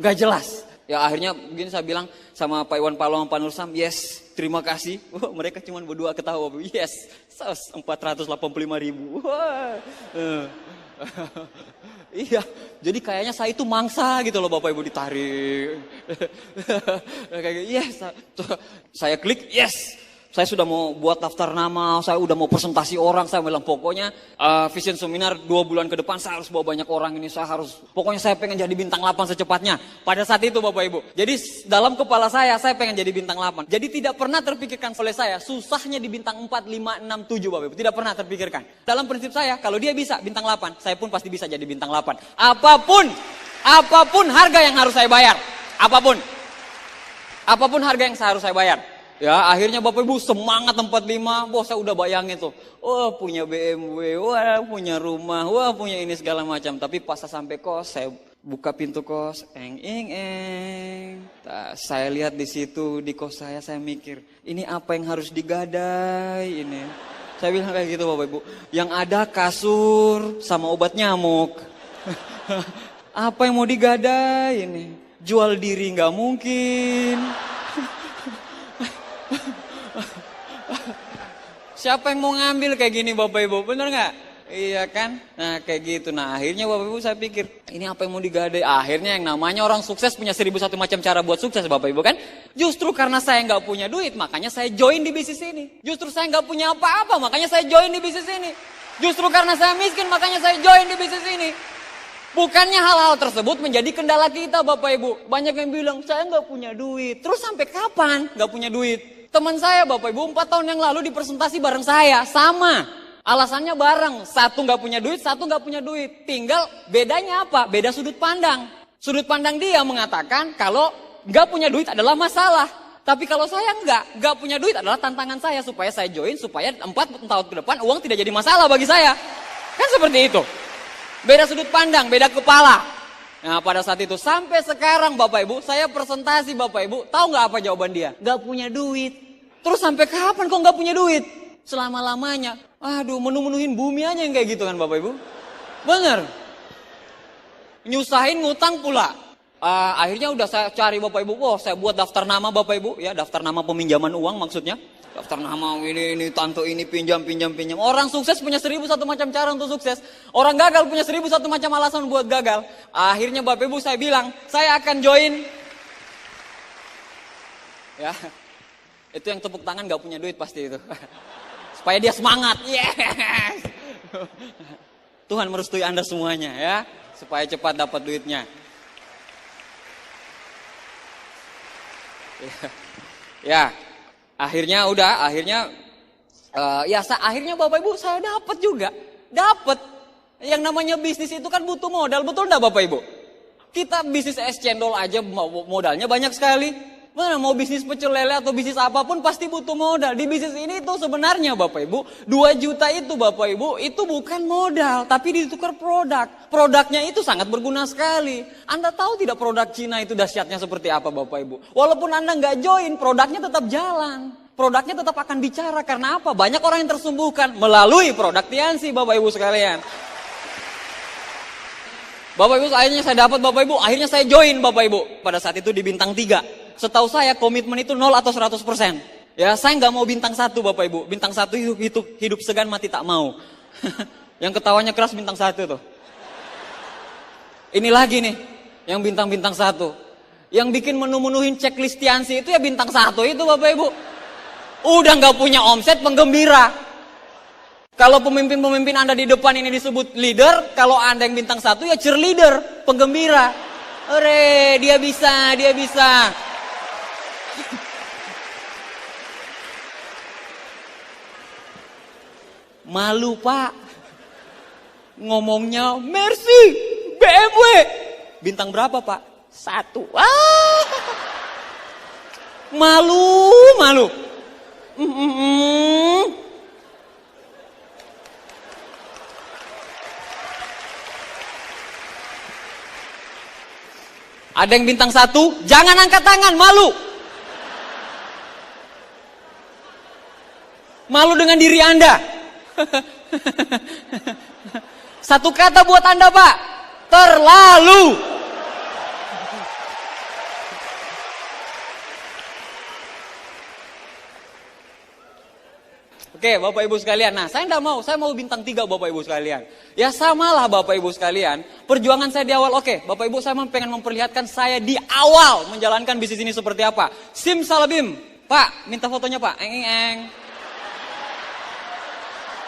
Gak jelas. Ya akhirnya begini saya bilang sama Pak Iwan Paloh sama Pak Nursam, yes terima kasih. Wah, mereka cuma berdua ketawa, yes 485.000. Wah. Iya, jadi kayaknya saya itu mangsa gitu loh Bapak Ibu ditarik. Kayak yes, saya klik yes. Saya sudah mau buat daftar nama, saya udah mau presentasi orang, saya bilang pokoknya Vision Seminar 2 bulan ke depan saya harus bawa banyak orang ini, pokoknya saya pengen jadi bintang 8 secepatnya. Pada saat itu Bapak Ibu, jadi dalam kepala saya pengen jadi bintang 8. Jadi tidak pernah terpikirkan oleh saya, susahnya di bintang 4, 5, 6, 7 Bapak Ibu, tidak pernah terpikirkan. Dalam prinsip saya, kalau dia bisa bintang 8, saya pun pasti bisa jadi bintang 8. Apapun harga yang harus saya bayar, apapun harga yang harus saya bayar. Ya akhirnya Bapak Ibu semangat 45, wah saya udah bayangin tuh, wah punya BMW, wah punya rumah, wah punya ini segala macam. Tapi pas saya sampai kos, saya buka pintu kos, saya lihat di situ di kos saya mikir, ini apa yang harus digadai ini? Saya bilang kayak gitu Bapak Ibu, yang ada kasur sama obat nyamuk. Apa yang mau digadai ini? Jual diri nggak mungkin. Siapa yang mau ngambil kayak gini Bapak Ibu, bener gak? Iya kan? Nah kayak gitu, nah akhirnya Bapak Ibu saya pikir, ini apa yang mau digadai? Akhirnya yang namanya orang sukses punya 1001 macam cara buat sukses Bapak Ibu kan? Justru karena saya gak punya duit, makanya saya join di bisnis ini. Justru saya gak punya apa-apa, makanya saya join di bisnis ini. Justru karena saya miskin, makanya saya join di bisnis ini. Bukannya hal-hal tersebut menjadi kendala kita Bapak Ibu. Banyak yang bilang, saya gak punya duit. Terus sampai kapan gak punya duit? Teman saya Bapak Ibu 4 tahun yang lalu di presentasi bareng saya, sama. Alasannya bareng, satu nggak punya duit, satu nggak punya duit. Tinggal bedanya apa? Beda sudut pandang. Sudut pandang dia mengatakan kalau nggak punya duit adalah masalah. Tapi kalau saya nggak punya duit adalah tantangan saya supaya saya join, supaya 4 tahun ke depan uang tidak jadi masalah bagi saya. Kan seperti itu. Beda sudut pandang, beda kepala. Nah pada saat itu sampai sekarang Bapak Ibu, saya presentasi Bapak Ibu, tahu nggak apa jawaban dia? Nggak punya duit. Terus sampai kapan kok nggak punya duit? Selama-lamanya. Aduh, menu-menuhin bumi aja yang kayak gitu kan Bapak Ibu. Bener. Nyusahin ngutang pula. Akhirnya udah saya cari Bapak Ibu. Wah, saya buat daftar nama Bapak Ibu. Ya, daftar nama peminjaman uang maksudnya. Daftar nama ini, tante ini, pinjam. Orang sukses punya 1001 macam cara untuk sukses. Orang gagal punya 1001 macam alasan buat gagal. Akhirnya Bapak Ibu saya bilang, saya akan join. Ya, itu yang tepuk tangan gak punya duit pasti itu. Supaya dia semangat. Yes. Tuhan merestui Anda semuanya ya. Supaya cepat dapat duitnya. Ya, akhirnya Bapak Ibu saya dapat juga. Dapat. Yang namanya bisnis itu kan butuh modal, betul enggak Bapak Ibu? Kita bisnis es cendol aja modalnya banyak sekali. Mana mau bisnis pecel lele atau bisnis apapun pasti butuh modal. Di bisnis ini itu sebenarnya Bapak Ibu, 2 juta itu Bapak Ibu, itu bukan modal, tapi ditukar produk. Produknya itu sangat berguna sekali. Anda tahu tidak produk Cina itu dahsyatnya seperti apa Bapak Ibu? Walaupun Anda nggak join, produknya tetap jalan. Produknya tetap akan bicara, karena apa? Banyak orang yang tersembuhkan melalui produk Tiansi Bapak Ibu sekalian. Bapak Ibu, akhirnya saya dapat Bapak Ibu, akhirnya saya join Bapak Ibu. Pada saat itu di bintang 3. Setahu saya komitmen itu 0 atau 100%. Ya, saya nggak mau bintang 1 Bapak Ibu. Bintang 1 itu hidup segan mati tak mau. Yang ketawanya keras bintang 1 tuh. Ini lagi nih, yang bintang-bintang 1. Yang bikin menu-menuhin checklist Tiansi itu ya bintang 1 itu Bapak Ibu. Udah nggak punya omset, penggembira. Kalau pemimpin-pemimpin Anda di depan ini disebut leader, kalau Anda yang bintang 1 ya cheerleader, penggembira. Ore, dia bisa. Malu Pak. Ngomongnya Mercy, BMW. Bintang berapa Pak? 1. Malu. Ada yang bintang 1, jangan angkat tangan, malu. Malu dengan diri Anda. Satu kata buat Anda Pak, terlalu. Oke Bapak Ibu sekalian, nah saya enggak mau, saya mau bintang 3 Bapak Ibu sekalian. Ya samalah Bapak Ibu sekalian, perjuangan saya di awal, oke Bapak Ibu saya pengen memperlihatkan saya di awal menjalankan bisnis ini seperti apa. Simsalabim, Pak minta fotonya Pak, eng.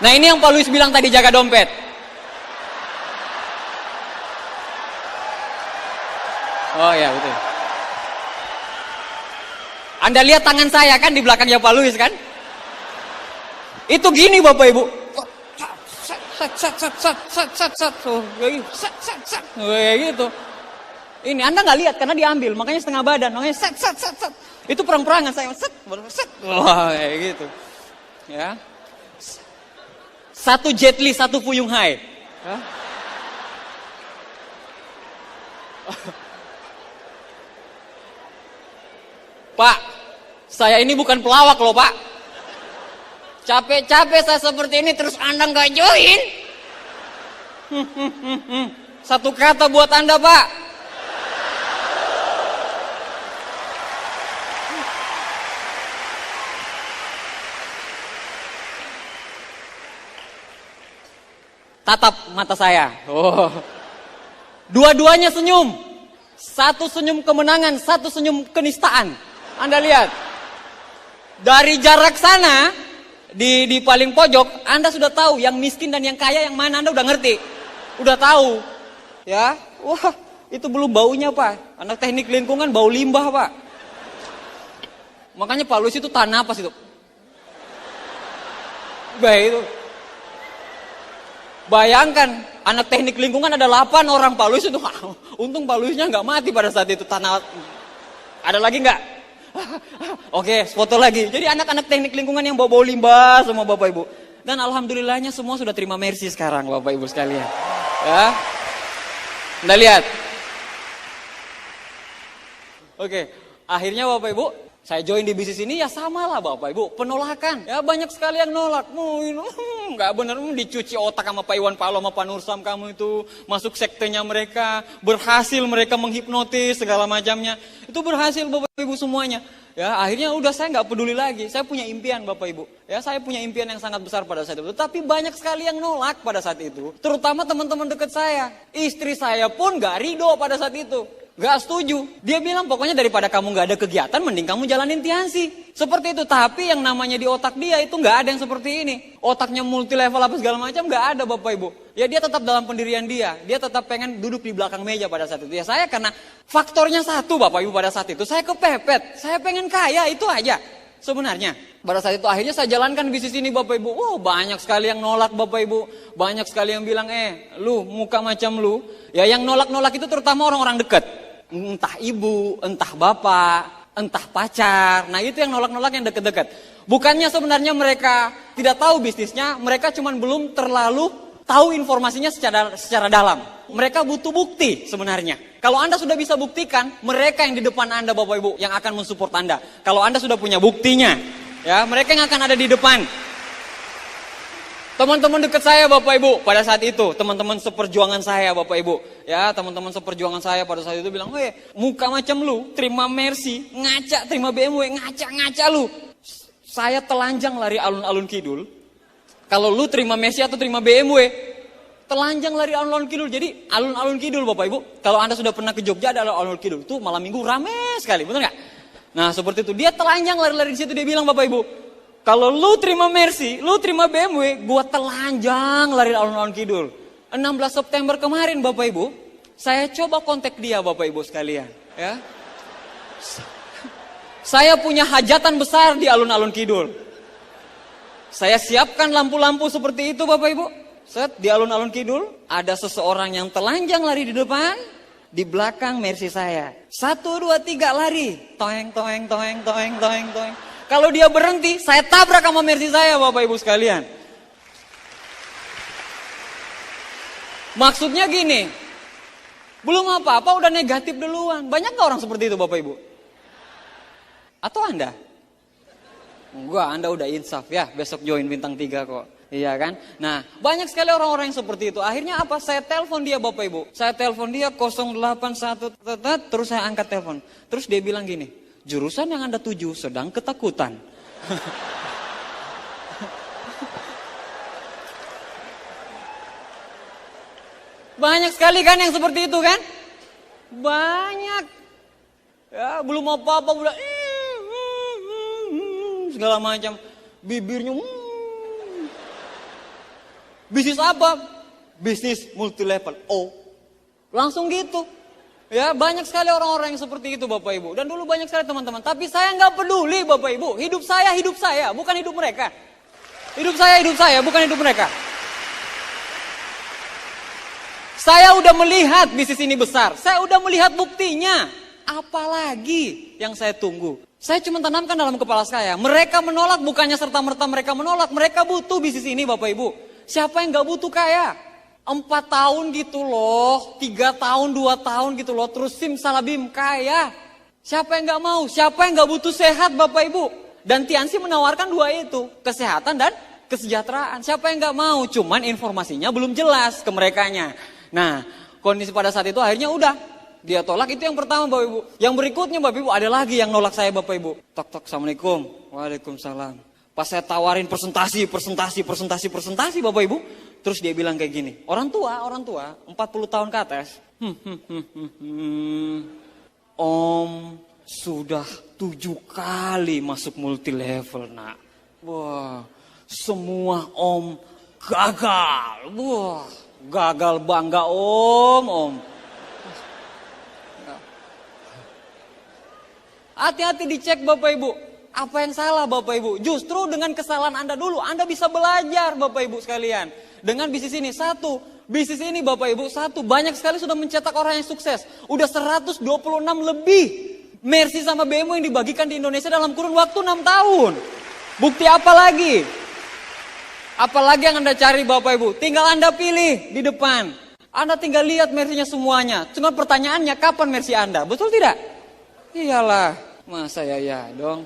Nah ini yang Pak Luis bilang tadi, jaga dompet. Oh ya betul. Anda lihat tangan saya kan di belakangnya Pak Luis kan? Itu gini Bapak Ibu. Kayak gitu. Ini Anda nggak lihat karena diambil, makanya setengah badan, makanya set. Itu perang-perangan saya set. Wah, kayak gitu. Ya. 1 Jet Li, 1 Fuyung Hai. Ya. Pak, saya ini bukan pelawak loh Pak. Capek-capek saya seperti ini terus Anda nggak join. Satu kata buat Anda Pak. Tatap mata saya. Oh. Dua-duanya senyum. Satu senyum kemenangan, satu senyum kenistaan. Anda lihat. Dari jarak sana, di paling pojok, Anda sudah tahu yang miskin dan yang kaya yang mana, Anda udah ngerti. Udah tahu. Ya. Wah, itu belum baunya, Pak. Anak teknik lingkungan bau limbah, Pak. Makanya Pak Luis itu tahan napas itu. Baik itu. Bayangkan, anak teknik lingkungan ada 8 orang, Pak Luis itu. Untung Pak Luisnya nggak mati pada saat itu. Ada lagi nggak? Oke, foto lagi. Jadi anak-anak teknik lingkungan yang bawa limbah semua Bapak Ibu. Dan alhamdulillahnya semua sudah terima mercy sekarang Bapak Ibu sekalian. Ya. Anda lihat. Oke, akhirnya Bapak Ibu, saya join di bisnis ini ya sama lah Bapak Ibu, penolakan. Ya banyak sekali yang nolak. Nggak benar, dicuci otak sama Pak Iwan Palo sama Pak Nursam kamu itu. Masuk sektenya mereka, berhasil mereka menghipnotis segala macamnya. Itu berhasil Bapak Ibu semuanya. Ya akhirnya udah saya nggak peduli lagi. Saya punya impian Bapak Ibu. Ya saya punya impian yang sangat besar pada saat itu. Tapi banyak sekali yang nolak pada saat itu. Terutama teman-teman dekat saya. Istri saya pun nggak ridho pada saat itu. Gak setuju. Dia bilang pokoknya daripada kamu gak ada kegiatan mending kamu jalanin Tiansi. Seperti itu. Tapi yang namanya di otak dia itu gak ada yang seperti ini. Otaknya multi level apa segala macam gak ada Bapak Ibu. Ya dia tetap dalam pendirian dia. Dia tetap pengen duduk di belakang meja pada saat itu. Ya saya karena faktornya satu Bapak Ibu pada saat itu. Saya kepepet. Saya pengen kaya itu aja. Sebenarnya pada saat itu akhirnya saya jalankan bisnis ini Bapak Ibu. Wow banyak sekali yang nolak Bapak Ibu. Banyak sekali yang bilang lu muka macam lu. Ya yang nolak-nolak itu terutama orang-orang dekat. Entah ibu, entah bapak, entah pacar. Nah itu yang nolak-nolak yang deket-deket. Bukannya sebenarnya mereka tidak tahu bisnisnya, mereka cuman belum terlalu tahu informasinya secara dalam. Mereka butuh bukti sebenarnya. Kalau Anda sudah bisa buktikan, mereka yang di depan Anda Bapak Ibu yang akan mensupport Anda. Kalau Anda sudah punya buktinya, ya mereka yang akan ada di depan. Teman-teman dekat saya Bapak Ibu pada saat itu, teman-teman seperjuangan saya Bapak Ibu. Ya teman-teman seperjuangan saya pada saat itu bilang, muka macam lu, terima Mercy, ngaca, terima BMW, ngaca lu. Saya telanjang lari alun-alun kidul. Kalau lu terima Mercy atau terima BMW, telanjang lari alun-alun kidul. Jadi alun-alun kidul Bapak Ibu, kalau Anda sudah pernah ke Jogja ada alun-alun kidul. Itu malam minggu rame sekali, betul nggak? Nah seperti itu, dia telanjang lari-lari di situ, dia bilang Bapak Ibu, kalau lu terima Mercy, lu terima BMW, gua telanjang lari alun-alun kidul. 16 September kemarin Bapak Ibu, saya coba kontak dia Bapak Ibu sekalian. Ya. Saya punya hajatan besar di alun-alun kidul. Saya siapkan lampu-lampu seperti itu Bapak Ibu. Set di alun-alun kidul, ada seseorang yang telanjang lari di depan, di belakang Mercy saya. 1, 2, 3 lari. Toeng, toeng, toeng, toeng, toeng, toeng. Kalau dia berhenti, saya tabrak sama Mercy saya Bapak Ibu sekalian. Maksudnya gini, belum apa-apa udah negatif duluan. Banyak gak orang seperti itu Bapak Ibu? Atau Anda? Enggak, Anda udah insaf ya, besok join bintang 3 kok. Iya kan? Nah, banyak sekali orang-orang yang seperti itu. Akhirnya apa? Saya telepon dia Bapak Ibu. Saya telepon dia 081, terus saya angkat telepon. Terus dia bilang gini, jurusan yang Anda tuju sedang ketakutan. Banyak sekali kan yang seperti itu kan? Banyak. Ya, belum apa-apa udah segala macam. Bibirnya bisnis apa? Bisnis multi level. Oh. Langsung gitu. Ya banyak sekali orang-orang yang seperti itu Bapak Ibu. Dan dulu banyak sekali teman-teman. Tapi saya nggak peduli Bapak Ibu. Hidup saya, bukan hidup mereka. Hidup saya, bukan hidup mereka. Saya udah melihat bisnis ini besar. Saya udah melihat buktinya. Apalagi yang saya tunggu. Saya cuma tanamkan dalam kepala saya. Mereka menolak bukannya serta-merta mereka menolak. Mereka butuh bisnis ini Bapak Ibu. Siapa yang gak butuh kaya? 4 tahun gitu loh. 3 tahun, 2 tahun gitu loh. Terus simsalabim kaya. Siapa yang gak mau? Siapa yang gak butuh sehat Bapak Ibu? Dan Tiansi menawarkan 2 itu. Kesehatan dan kesejahteraan. Siapa yang gak mau? Cuman informasinya belum jelas ke merekanya. Nah, kondisi pada saat itu akhirnya udah. Dia tolak, itu yang pertama Bapak Ibu. Yang berikutnya Bapak Ibu, ada lagi yang nolak saya Bapak Ibu. Tok, Assalamualaikum. Waalaikumsalam. Pas saya tawarin presentasi Bapak Ibu. Terus dia bilang kayak gini. Orang tua, 40 tahun ke atas. Om sudah 7 kali masuk multi level nak. Wah, semua om gagal. Wah. Gagal bangga om. Hati-hati dicek Bapak Ibu. Apa yang salah Bapak Ibu? Justru dengan kesalahan Anda dulu, Anda bisa belajar Bapak Ibu sekalian. Dengan bisnis ini, bisnis ini Bapak Ibu, banyak sekali sudah mencetak orang yang sukses. Udah 126 lebih Mercy sama BMW yang dibagikan di Indonesia dalam kurun waktu 6 tahun. Bukti apa lagi? Apalagi yang Anda cari Bapak Ibu? Tinggal Anda pilih di depan. Anda tinggal lihat Mercy-nya semuanya. Cuma pertanyaannya, kapan Mercy Anda? Betul tidak? Iyalah, masa ya dong.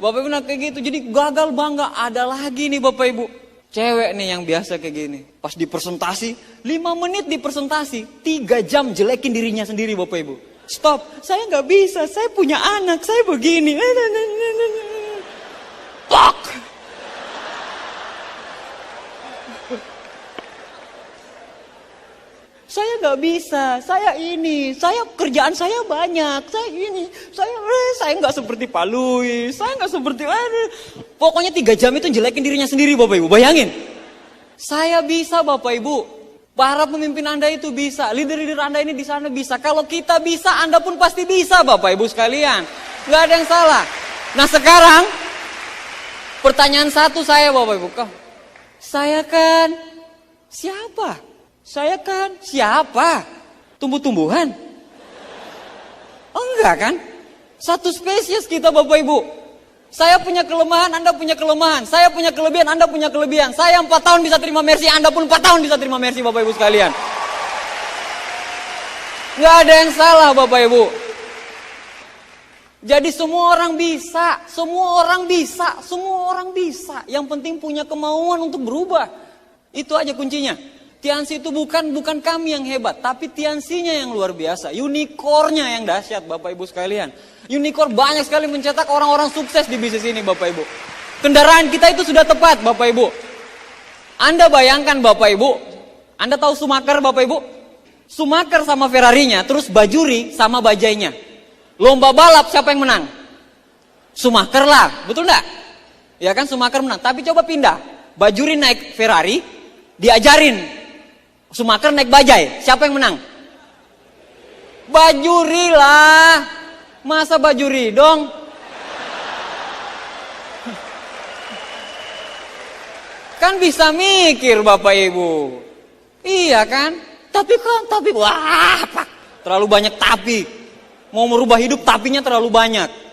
Bapak Ibu kayak gitu, jadi gagal bangga. Ada lagi nih Bapak Ibu, cewek nih yang biasa kayak gini. Pas di presentasi, 5 menit di presentasi, 3 jam jelekin dirinya sendiri Bapak Ibu. Stop, saya nggak bisa, saya punya anak, saya begini. Tok. Saya nggak bisa, saya kerjaan saya banyak, saya nggak seperti Pak Louis, saya nggak seperti, pokoknya 3 jam itu jelekin dirinya sendiri Bapak Ibu, bayangin. Saya bisa Bapak Ibu, para pemimpin Anda itu bisa, leader-leader Anda ini di sana bisa, kalau kita bisa Anda pun pasti bisa Bapak Ibu sekalian, nggak ada yang salah. Nah sekarang, pertanyaan satu saya Bapak Ibu, saya kan siapa? Saya kan siapa? Tumbuh-tumbuhan? Oh enggak kan? Satu spesies kita Bapak Ibu. Saya punya kelemahan, Anda punya kelemahan. Saya punya kelebihan, Anda punya kelebihan. Saya 4 tahun bisa terima Mercy, Anda pun 4 tahun bisa terima Mercy Bapak Ibu sekalian. Enggak ada yang salah Bapak Ibu. Jadi semua orang bisa, semua orang bisa. Yang penting punya kemauan untuk berubah. Itu aja kuncinya. Tiansi itu bukan kami yang hebat, tapi Tiansinya yang luar biasa. Unicornnya yang dahsyat Bapak Ibu sekalian. Unicorn banyak sekali mencetak orang-orang sukses di bisnis ini Bapak Ibu. Kendaraan kita itu sudah tepat Bapak Ibu. Anda bayangkan Bapak Ibu, Anda tahu Schumacher Bapak Ibu? Schumacher sama Ferrarinya, terus Bajuri sama bajainya. Lomba balap siapa yang menang? Schumacher lah, betul enggak? Ya kan Schumacher menang, tapi coba pindah. Bajuri naik Ferrari, diajarin Schumacher naik bajai, siapa yang menang? Bajuri lah. Masa Bajuri dong? Kan bisa mikir Bapak Ibu. Iya kan? Tapi wah, terlalu banyak tapi. Mau merubah hidup tapinya terlalu banyak.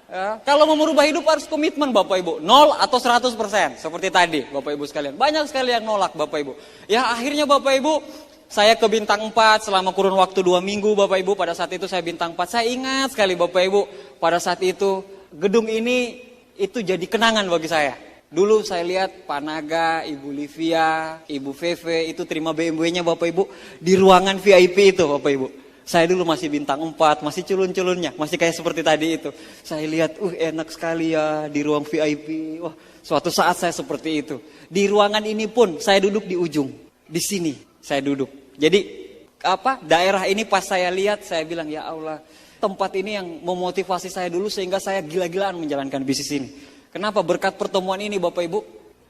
Ya, kalau mau merubah hidup harus komitmen Bapak Ibu. 0 atau 100%. Seperti tadi Bapak Ibu sekalian. Banyak sekali yang nolak Bapak Ibu. Ya akhirnya Bapak Ibu, saya ke bintang 4 selama kurun waktu 2 minggu Bapak Ibu. Pada saat itu saya bintang 4. Saya ingat sekali Bapak Ibu. Pada saat itu gedung ini itu jadi kenangan bagi saya. Dulu saya lihat Pak Naga, Ibu Livia, Ibu Veve itu terima BMW-nya Bapak Ibu. Di ruangan VIP itu Bapak Ibu. Saya dulu masih bintang 4, masih culun-culunnya, masih kayak seperti tadi itu. Saya lihat, enak sekali ya di ruang VIP. Wah, suatu saat saya seperti itu. Di ruangan ini pun saya duduk di ujung, di sini saya duduk. Jadi daerah ini pas saya lihat, saya bilang ya Allah, tempat ini yang memotivasi saya dulu sehingga saya gila-gilaan menjalankan bisnis ini. Kenapa? Berkat pertemuan ini Bapak Ibu.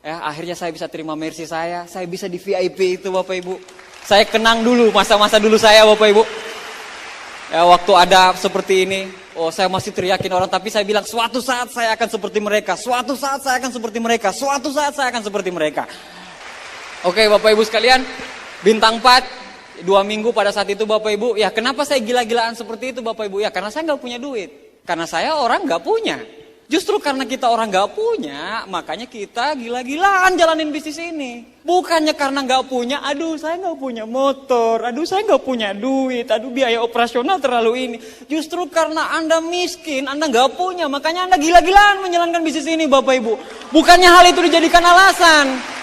Ya, akhirnya saya bisa terima Mercy saya bisa di VIP itu Bapak Ibu. Saya kenang dulu masa-masa dulu saya Bapak Ibu. Ya, waktu ada seperti ini, saya masih teriakin orang, tapi saya bilang suatu saat saya akan seperti mereka, suatu saat saya akan seperti mereka, suatu saat saya akan seperti mereka. Oke Bapak Ibu sekalian, bintang 4, 2 minggu pada saat itu Bapak Ibu, ya kenapa saya gila-gilaan seperti itu Bapak Ibu? Ya karena saya nggak punya duit, karena saya orang nggak punya. Justru karena kita orang gak punya, makanya kita gila-gilaan jalanin bisnis ini. Bukannya karena gak punya, aduh saya gak punya motor, aduh saya gak punya duit, aduh biaya operasional terlalu ini. Justru karena Anda miskin, Anda gak punya, makanya Anda gila-gilaan menjalankan bisnis ini Bapak Ibu. Bukannya hal itu dijadikan alasan.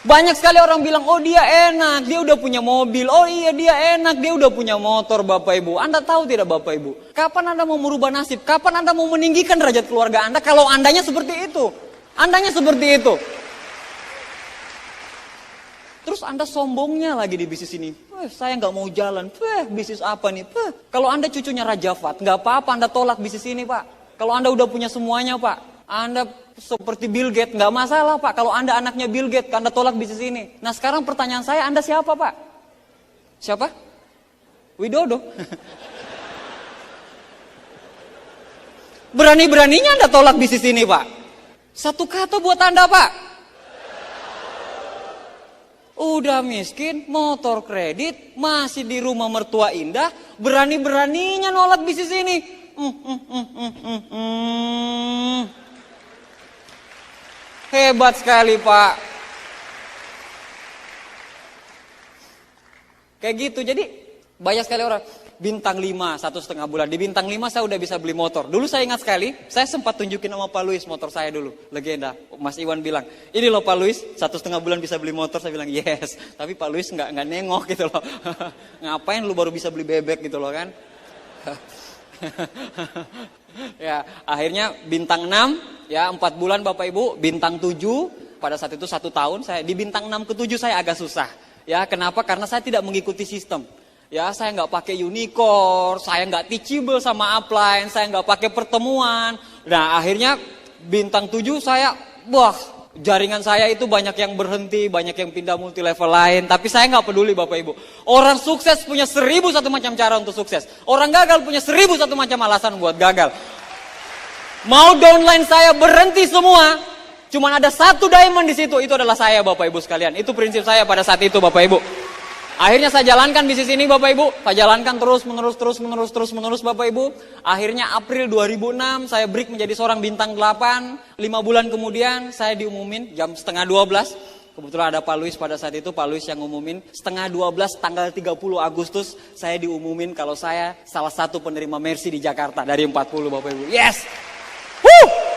Banyak sekali orang bilang, oh dia enak, dia udah punya mobil. Oh iya dia enak, dia udah punya motor Bapak Ibu. Anda tahu tidak Bapak Ibu? Kapan Anda mau merubah nasib? Kapan Anda mau meninggikan derajat keluarga Anda kalau Andanya seperti itu? Andanya seperti itu. Terus Anda sombongnya lagi di bisnis ini. Saya nggak mau jalan. Bisnis apa nih? Kalau Anda cucunya Raja Fat, nggak apa-apa Anda tolak bisnis ini Pak. Kalau Anda udah punya semuanya Pak. Anda seperti Bill Gates, nggak masalah Pak. Kalau Anda anaknya Bill Gates, Anda tolak bisnis ini. Nah sekarang pertanyaan saya, Anda siapa Pak? Siapa? Widodo. Berani-beraninya Anda tolak bisnis ini, Pak. Satu kata buat Anda, Pak. Udah miskin, motor kredit, masih di rumah mertua indah, berani-beraninya nolak bisnis ini. Hebat sekali, Pak. Kayak gitu, jadi banyak sekali orang. Bintang 5, 1,5 bulan. Di bintang 5 saya udah bisa beli motor. Dulu saya ingat sekali, saya sempat tunjukin sama Pak Luis motor saya dulu. Legenda. Mas Iwan bilang, ini loh Pak Luis, 1,5 bulan bisa beli motor. Saya bilang, yes. Tapi Pak Luis nggak nengok gitu loh. Ngapain lu baru bisa beli bebek gitu loh kan. Ya, akhirnya bintang 6, ya 4 bulan Bapak Ibu. Bintang 7, pada saat itu 1 tahun. Saya di bintang 6 ke 7 saya agak susah. Ya, kenapa? Karena saya tidak mengikuti sistem. Ya, saya nggak pakai Unicor, saya nggak teachable sama upline, saya nggak pakai pertemuan. Nah, akhirnya bintang 7 saya, jaringan saya itu banyak yang berhenti, banyak yang pindah multi level lain. Tapi saya nggak peduli Bapak Ibu. Orang sukses punya 1001 macam cara untuk sukses. Orang gagal punya 1001 macam alasan buat gagal. Mau downline saya berhenti semua, cuman ada 1 diamond di situ, itu adalah saya Bapak Ibu sekalian. Itu prinsip saya pada saat itu Bapak Ibu. Akhirnya saya jalankan bisnis ini Bapak Ibu. Saya jalankan terus menerus Bapak Ibu. Akhirnya April 2006 saya break menjadi seorang bintang 8. 5 bulan kemudian saya diumumin jam setengah 12. Kebetulan ada Pak Luis pada saat itu. Pak Luis yang ngumumin. Setengah 12 tanggal 30 Agustus saya diumumin kalau saya salah satu penerima Mercy di Jakarta. Dari 40 Bapak Ibu. Yes! Woo!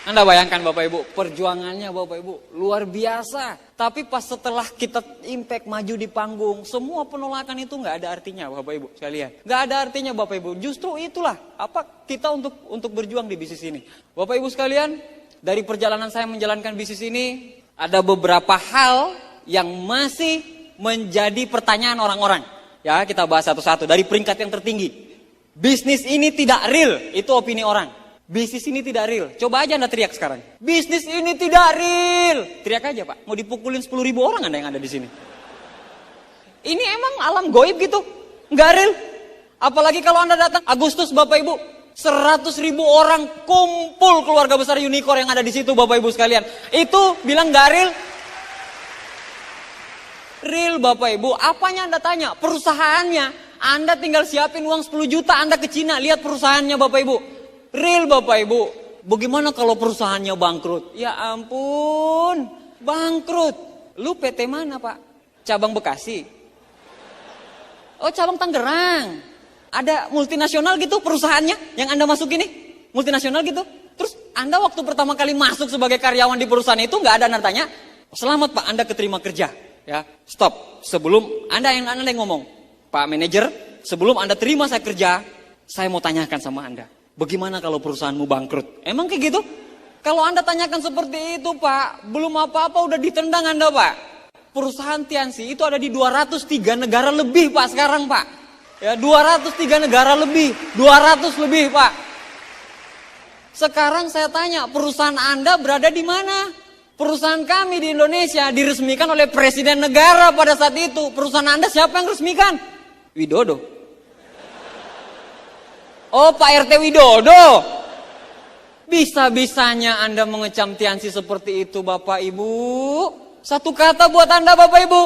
Anda bayangkan Bapak Ibu, perjuangannya Bapak Ibu luar biasa. Tapi pas setelah kita impact maju di panggung, semua penolakan itu nggak ada artinya Bapak Ibu sekalian. Nggak ada artinya Bapak Ibu. Justru itulah apa kita untuk berjuang di bisnis ini. Bapak Ibu sekalian, dari perjalanan saya menjalankan bisnis ini, ada beberapa hal yang masih menjadi pertanyaan orang-orang. Ya, kita bahas satu-satu dari peringkat yang tertinggi. Bisnis ini tidak real, itu opini orang. Bisnis ini tidak real. Coba aja Anda teriak sekarang. Bisnis ini tidak real. Teriak aja Pak. Mau dipukulin 10.000 orang Anda yang ada di sini. Ini emang alam goib gitu. Nggak real. Apalagi kalau Anda datang Agustus Bapak Ibu. 100.000 orang kumpul keluarga besar Unicor yang ada di situ Bapak Ibu sekalian. Itu bilang nggak real. Real Bapak Ibu. Apanya Anda tanya? Perusahaannya. Anda tinggal siapin uang 10 juta Anda ke Cina. Lihat perusahaannya Bapak Ibu. Real Bapak Ibu, bagaimana kalau perusahaannya bangkrut? Ya ampun, bangkrut. Lu PT mana Pak? Cabang Bekasi? Oh cabang Tangerang. Ada multinasional gitu perusahaannya yang Anda masuk ini? Multinasional gitu? Terus Anda waktu pertama kali masuk sebagai karyawan di perusahaan itu nggak ada tanya, selamat Pak Anda keterima kerja. Ya, stop. Sebelum Anda yang ngomong, Pak manajer, sebelum Anda terima saya kerja, saya mau tanyakan sama Anda. Bagaimana kalau perusahaanmu bangkrut? Emang kayak gitu? Kalau Anda tanyakan seperti itu Pak, belum apa-apa udah ditendang Anda Pak. Perusahaan Tiansi itu ada di 203 negara lebih Pak sekarang Pak. Ya 203 negara lebih, 200 lebih Pak. Sekarang saya tanya, perusahaan Anda berada di mana? Perusahaan kami di Indonesia diresmikan oleh Presiden negara pada saat itu. Perusahaan Anda siapa yang resmikan? Widodo. Oh Pak RT Widodo. Bisa-bisanya Anda mengecam Tiansi seperti itu Bapak Ibu. Satu kata buat Anda Bapak Ibu.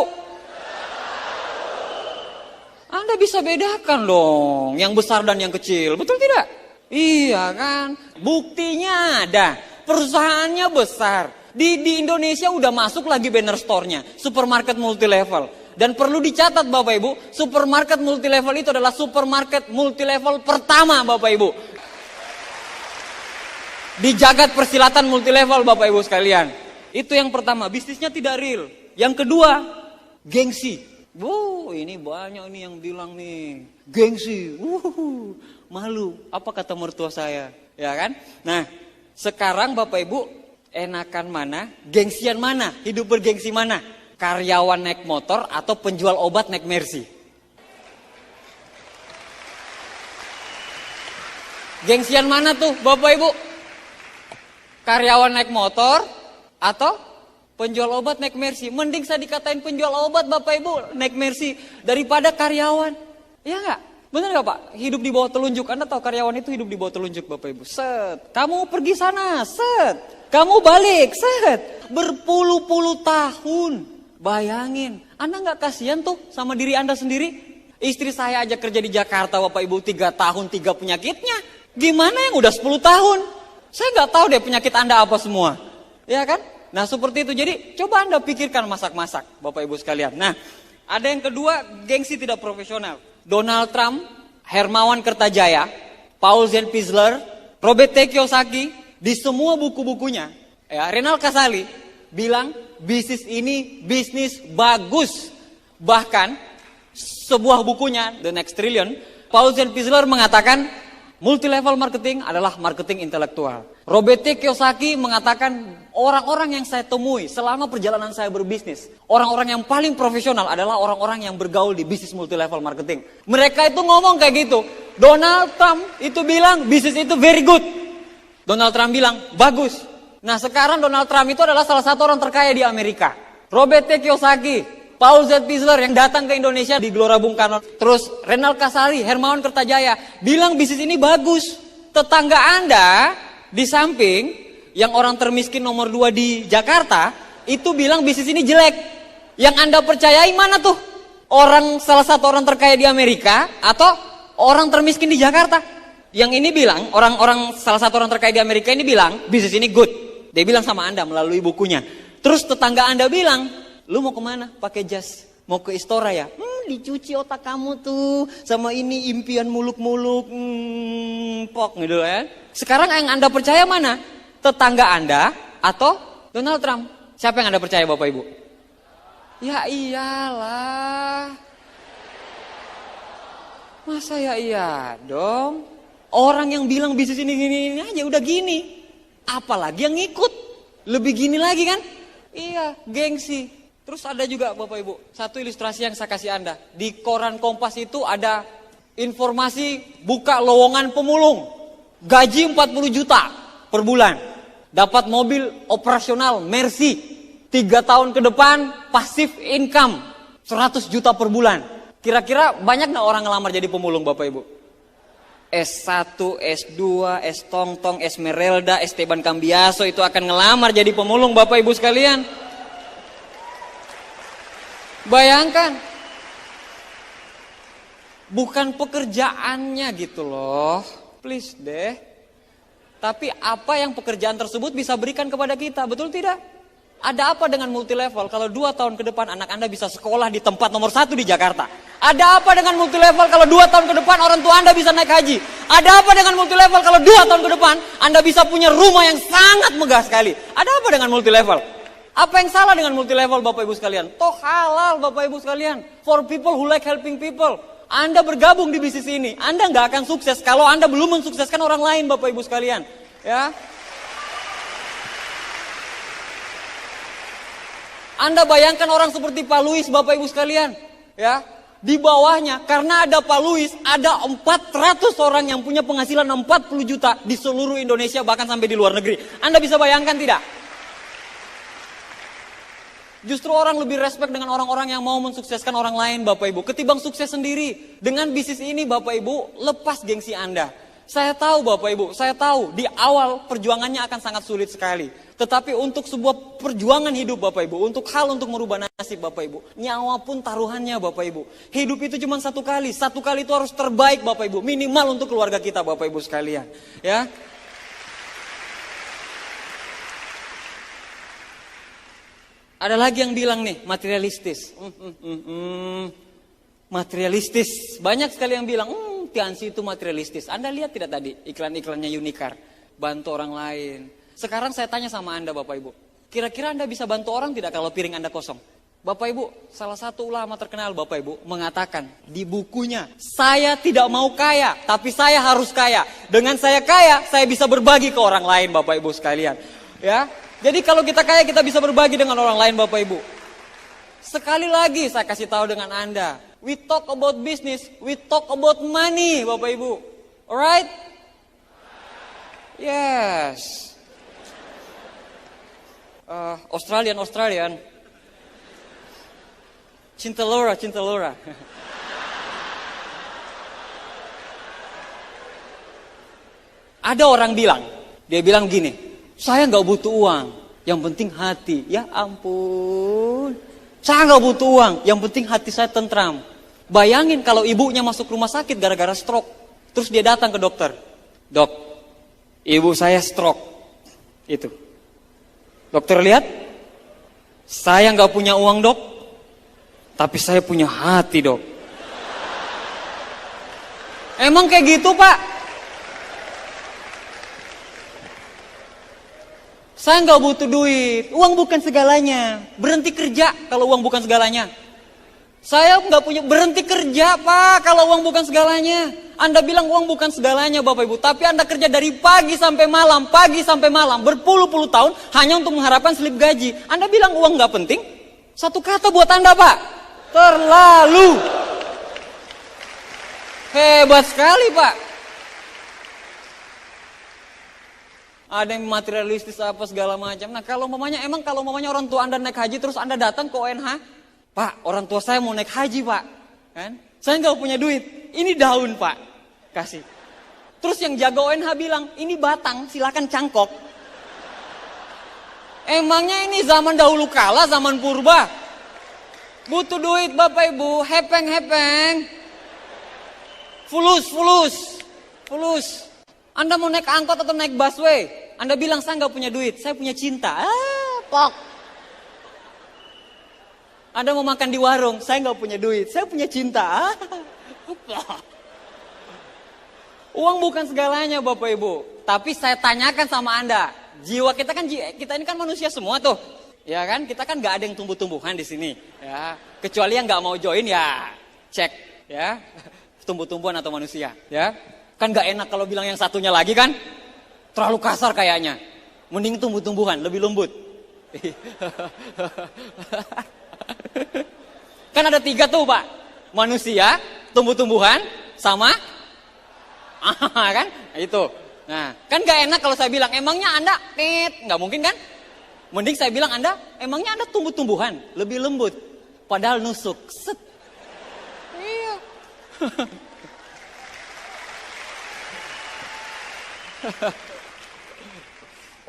Anda bisa bedakan dong yang besar dan yang kecil. Betul tidak? Iya kan? Buktinya ada. Perusahaannya besar. Di Indonesia udah masuk lagi banner store-nya. Supermarket multi level. Dan perlu dicatat Bapak Ibu, supermarket multi level itu adalah supermarket multi level pertama Bapak Ibu. Di jagat persilatan multi level Bapak Ibu sekalian. Itu yang pertama, bisnisnya tidak real. Yang kedua, gengsi. Ini banyak nih yang bilang nih, gengsi. Malu. Apa kata mertua saya? Ya kan? Nah, sekarang Bapak Ibu, enakan mana? Gengsian mana? Hidup bergengsi mana? Karyawan naik motor atau penjual obat naik Mercy? Gengsian mana tuh Bapak Ibu? Karyawan naik motor atau penjual obat naik Mercy? Mending saya dikatain penjual obat Bapak Ibu naik Mercy daripada karyawan. Ya enggak? Benar gak Pak? Hidup di bawah telunjuk. Anda tahu karyawan itu hidup di bawah telunjuk Bapak Ibu. Set. Kamu pergi sana. Set. Kamu balik. Set. Berpuluh-puluh tahun. Bayangin. Anda gak kasihan tuh sama diri Anda sendiri? Istri saya aja kerja di Jakarta Bapak Ibu 3 tahun 3 penyakitnya. Gimana yang udah 10 tahun? Saya gak tahu deh penyakit Anda apa semua. Ya kan? Nah seperti itu. Jadi coba Anda pikirkan masak-masak Bapak Ibu sekalian. Nah ada yang kedua, gengsi tidak profesional. Donald Trump, Hermawan Kertajaya, Paul Zellpizer, Robert T. Kiyosaki, di semua buku-bukunya, ya, Renal Kasali bilang bisnis ini bisnis bagus. Bahkan sebuah bukunya, The Next Trillion, Paul Zellpizer mengatakan multi-level marketing adalah marketing intelektual. Robert T. Kiyosaki mengatakan orang-orang yang saya temui selama perjalanan saya berbisnis, orang-orang yang paling profesional adalah orang-orang yang bergaul di bisnis multi-level marketing. Mereka itu ngomong kayak gitu. Donald Trump itu bilang bisnis itu very good. Donald Trump bilang bagus. Nah sekarang Donald Trump itu adalah salah satu orang terkaya di Amerika. Robert T. Kiyosaki, Paul Zellpizer yang datang ke Indonesia di Gelora Bung Karno. Terus Renal Kasali, Hermawan Kertajaya bilang bisnis ini bagus. Tetangga Anda di samping yang orang termiskin nomor 2 di Jakarta itu bilang bisnis ini jelek. Yang Anda percayai mana tuh? Salah satu orang terkaya di Amerika atau orang termiskin di Jakarta? Yang ini bilang, salah satu orang terkaya di Amerika ini bilang bisnis ini good. Dia bilang sama Anda melalui bukunya. Terus tetangga Anda bilang, lu mau kemana? Pakai jas. Mau ke Istora ya? Dicuci otak kamu tuh sama ini impian muluk-muluk. Pok gitu ya. Sekarang yang Anda percaya mana? Tetangga Anda atau Donald Trump? Siapa yang Anda percaya Bapak Ibu? Ya iyalah. Masa ya iya dong? Orang yang bilang bisnis ini gini aja udah gini. Apalagi yang ngikut. Lebih gini lagi kan? Iya, gengsi. Terus ada juga Bapak Ibu, satu ilustrasi yang saya kasih Anda. Di koran Kompas itu ada informasi buka lowongan pemulung. Gaji 40 juta per bulan. Dapat mobil operasional Mercy. 3 tahun ke depan pasif income 100 juta per bulan. Kira-kira banyak gak orang ngelamar jadi pemulung Bapak Ibu? S1, S2, S Tongtong, Esmeralda, Esteban Cambiaso itu akan ngelamar jadi pemulung Bapak Ibu sekalian. Bayangkan, bukan pekerjaannya gitu loh, please deh. Tapi apa yang pekerjaan tersebut bisa berikan kepada kita, betul tidak? Ada apa dengan multi level kalau 2 tahun ke depan anak Anda bisa sekolah di tempat nomor 1 di Jakarta? Ada apa dengan multi level kalau 2 tahun ke depan orang tua Anda bisa naik haji? Ada apa dengan multi level kalau 2 tahun ke depan Anda bisa punya rumah yang sangat megah sekali? Ada apa dengan multi level? Apa yang salah dengan multi level Bapak Ibu sekalian? Toh halal Bapak Ibu sekalian. For people who like helping people. Anda bergabung di bisnis ini. Anda nggak akan sukses kalau Anda belum mensukseskan orang lain Bapak Ibu sekalian. Ya. Anda bayangkan orang seperti Pak Luis Bapak Ibu sekalian. Ya. Di bawahnya karena ada Pak Luis ada 400 orang yang punya penghasilan 40 juta di seluruh Indonesia bahkan sampai di luar negeri. Anda bisa bayangkan tidak? Justru orang lebih respect dengan orang-orang yang mau mensukseskan orang lain Bapak Ibu. Ketimbang sukses sendiri. Dengan bisnis ini Bapak Ibu, lepas gengsi Anda. Saya tahu Bapak Ibu, saya tahu di awal perjuangannya akan sangat sulit sekali. Tetapi untuk sebuah perjuangan hidup Bapak Ibu, untuk hal untuk merubah nasib Bapak Ibu. Nyawa pun taruhannya Bapak Ibu. Hidup itu cuma 1 kali. 1 kali itu harus terbaik Bapak Ibu. Minimal untuk keluarga kita Bapak Ibu sekalian. Ya. Ada lagi yang bilang nih, materialistis. Materialistis. Banyak sekali yang bilang, Tiansi itu materialistis. Anda lihat tidak tadi iklan-iklannya Unicar? Bantu orang lain. Sekarang saya tanya sama Anda Bapak Ibu. Kira-kira Anda bisa bantu orang tidak kalau piring Anda kosong? Bapak Ibu, salah satu ulama terkenal Bapak Ibu mengatakan di bukunya, saya tidak mau kaya, tapi saya harus kaya. Dengan saya kaya, saya bisa berbagi ke orang lain Bapak Ibu sekalian. Ya. Jadi kalau kita kaya kita bisa berbagi dengan orang lain Bapak Ibu. Sekali lagi saya kasih tahu dengan Anda. We talk about business, we talk about money Bapak Ibu. Alright? Yes. Australian. Cinta Laura. Ada orang bilang, dia bilang gini, saya nggak butuh uang, yang penting hati. Ya ampun, saya nggak butuh uang, yang penting hati saya tentram. Bayangin kalau ibunya masuk rumah sakit gara-gara stroke, terus dia datang ke dokter, dok, ibu saya stroke, itu. Dokter lihat, saya nggak punya uang dok, tapi saya punya hati dok. Emang kayak gitu pak? Saya nggak butuh duit, uang bukan segalanya. Berhenti kerja kalau uang bukan segalanya. Saya nggak punya, berhenti kerja pak kalau uang bukan segalanya. Anda bilang uang bukan segalanya bapak ibu, tapi Anda kerja dari pagi sampai malam, berpuluh-puluh tahun hanya untuk mengharapkan slip gaji. Anda bilang uang nggak penting? Satu kata buat Anda pak, terlalu. Hebat sekali pak. Ada yang materialistis apa segala macam. Nah kalau mamanya orang tua Anda naik haji terus Anda datang ke ONH, Pak orang tua saya mau naik haji pak, kan? Saya nggak punya duit, ini daun pak, kasih. Terus yang jaga ONH bilang, ini batang, silakan cangkok. Emangnya ini zaman dahulu kala, zaman purba? Butuh duit bapak ibu, hepeng. Fulus. Anda mau naik angkot atau naik busway? Anda bilang saya nggak punya duit, saya punya cinta. Pok. Anda mau makan di warung, saya nggak punya duit, saya punya cinta. Uang bukan segalanya bapak ibu. Tapi saya tanyakan sama Anda, jiwa kita ini kan manusia semua tuh, ya kan? Kita kan nggak ada yang tumbuh-tumbuhan di sini, ya. Kecuali yang nggak mau join ya cek, ya. Tumbuh-tumbuhan atau manusia, ya. Kan gak enak kalau bilang yang satunya lagi kan, terlalu kasar kayaknya. Mending tumbuh-tumbuhan, lebih lembut. Kan ada 3 tuh pak, manusia, tumbuh-tumbuhan, sama, kan, itu. Nah, kan gak enak kalau saya bilang, emangnya Anda, gak mungkin kan? Mending saya bilang Anda, emangnya Anda tumbuh-tumbuhan, lebih lembut. Padahal nusuk, set. Iya.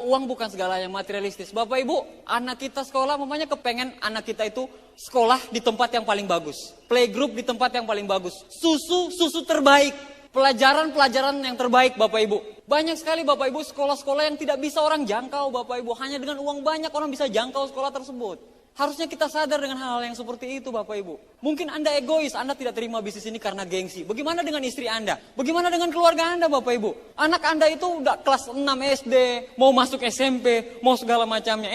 Uang bukan segalanya, materialistis. Bapak ibu, anak kita sekolah, mamanya kepengen anak kita itu sekolah di tempat yang paling bagus, playgroup di tempat yang paling bagus, susu terbaik, pelajaran yang terbaik bapak ibu. Banyak sekali bapak ibu sekolah-sekolah yang tidak bisa orang jangkau bapak ibu. Hanya dengan uang banyak orang bisa jangkau sekolah tersebut. Harusnya kita sadar dengan hal-hal yang seperti itu Bapak Ibu. Mungkin Anda egois, Anda tidak terima bisnis ini karena gengsi. Bagaimana dengan istri Anda? Bagaimana dengan keluarga Anda Bapak Ibu? Anak Anda itu udah kelas 6 SD, mau masuk SMP, mau segala macamnya.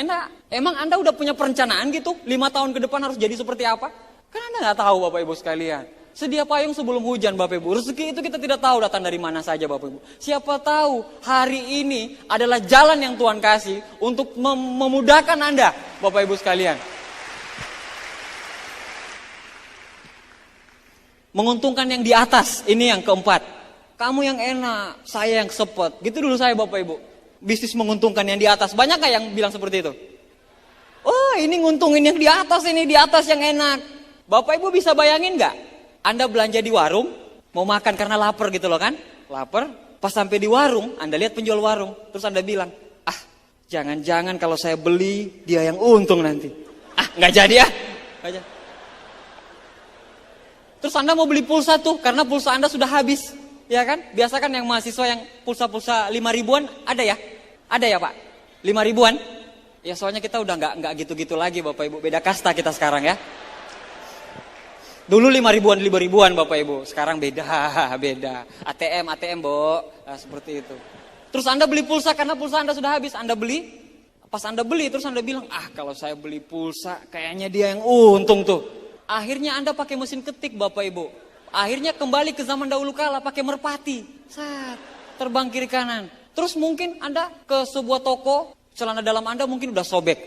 Emang Anda udah punya perencanaan gitu? 5 tahun ke depan harus jadi seperti apa? Kan Anda nggak tahu Bapak Ibu sekalian. Sedia payung sebelum hujan Bapak Ibu. Rezeki itu kita tidak tahu datang dari mana saja Bapak Ibu. Siapa tahu hari ini adalah jalan yang Tuhan kasih untuk memudahkan Anda Bapak Ibu sekalian. Menguntungkan yang di atas, ini yang keempat. Kamu yang enak, saya yang sepet. Gitu dulu saya Bapak Ibu. Bisnis menguntungkan yang di atas. Banyak gak yang bilang seperti itu? Oh ini nguntungin yang di atas yang enak. Bapak Ibu bisa bayangin gak? Anda belanja di warung, mau makan karena lapar gitu loh kan? Lapar, pas sampai di warung, Anda lihat penjual warung. Terus Anda bilang, jangan-jangan kalau saya beli, dia yang untung nanti. Gak jadi Gak jadi. Terus Anda mau beli pulsa tuh, karena pulsa Anda sudah habis. Ya kan? Biasa kan yang mahasiswa yang pulsa 5 ribuan, ada ya? Ada ya Pak? 5 ribuan? Ya soalnya kita udah nggak gitu-gitu lagi Bapak Ibu. Beda kasta kita sekarang ya. Dulu 5 ribuan Bapak Ibu. Sekarang beda. ATM Bo. Nah, seperti itu. Terus Anda beli pulsa karena pulsa Anda sudah habis. Anda beli. Pas Anda beli terus Anda bilang, kalau saya beli pulsa kayaknya dia yang untung tuh. Akhirnya Anda pakai mesin ketik Bapak Ibu. Akhirnya kembali ke zaman dahulu kala pakai merpati. Terbang kiri kanan. Terus mungkin Anda ke sebuah toko, celana dalam Anda mungkin udah sobek.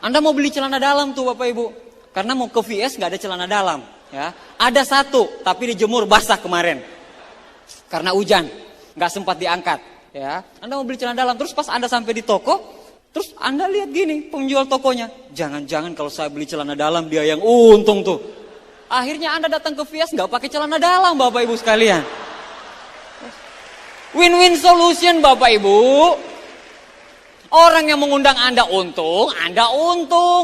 Anda mau beli celana dalam tuh Bapak Ibu. Karena mau ke VS gak ada celana dalam. Ya. Ada satu, tapi dijemur basah kemarin. Karena hujan, gak sempat diangkat. Ya. Anda mau beli celana dalam, terus pas Anda sampai di toko, terus Anda lihat gini, penjual tokonya. Jangan-jangan kalau saya beli celana dalam, dia yang untung tuh. Akhirnya Anda datang ke VS gak pakai celana dalam Bapak Ibu sekalian. Win-win solution Bapak Ibu. Orang yang mengundang Anda untung.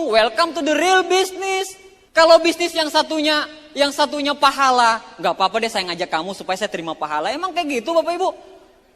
Welcome to the real business. Kalau bisnis yang satunya pahala, nggak apa-apa deh saya ngajak kamu supaya saya terima pahala. Emang kayak gitu Bapak Ibu?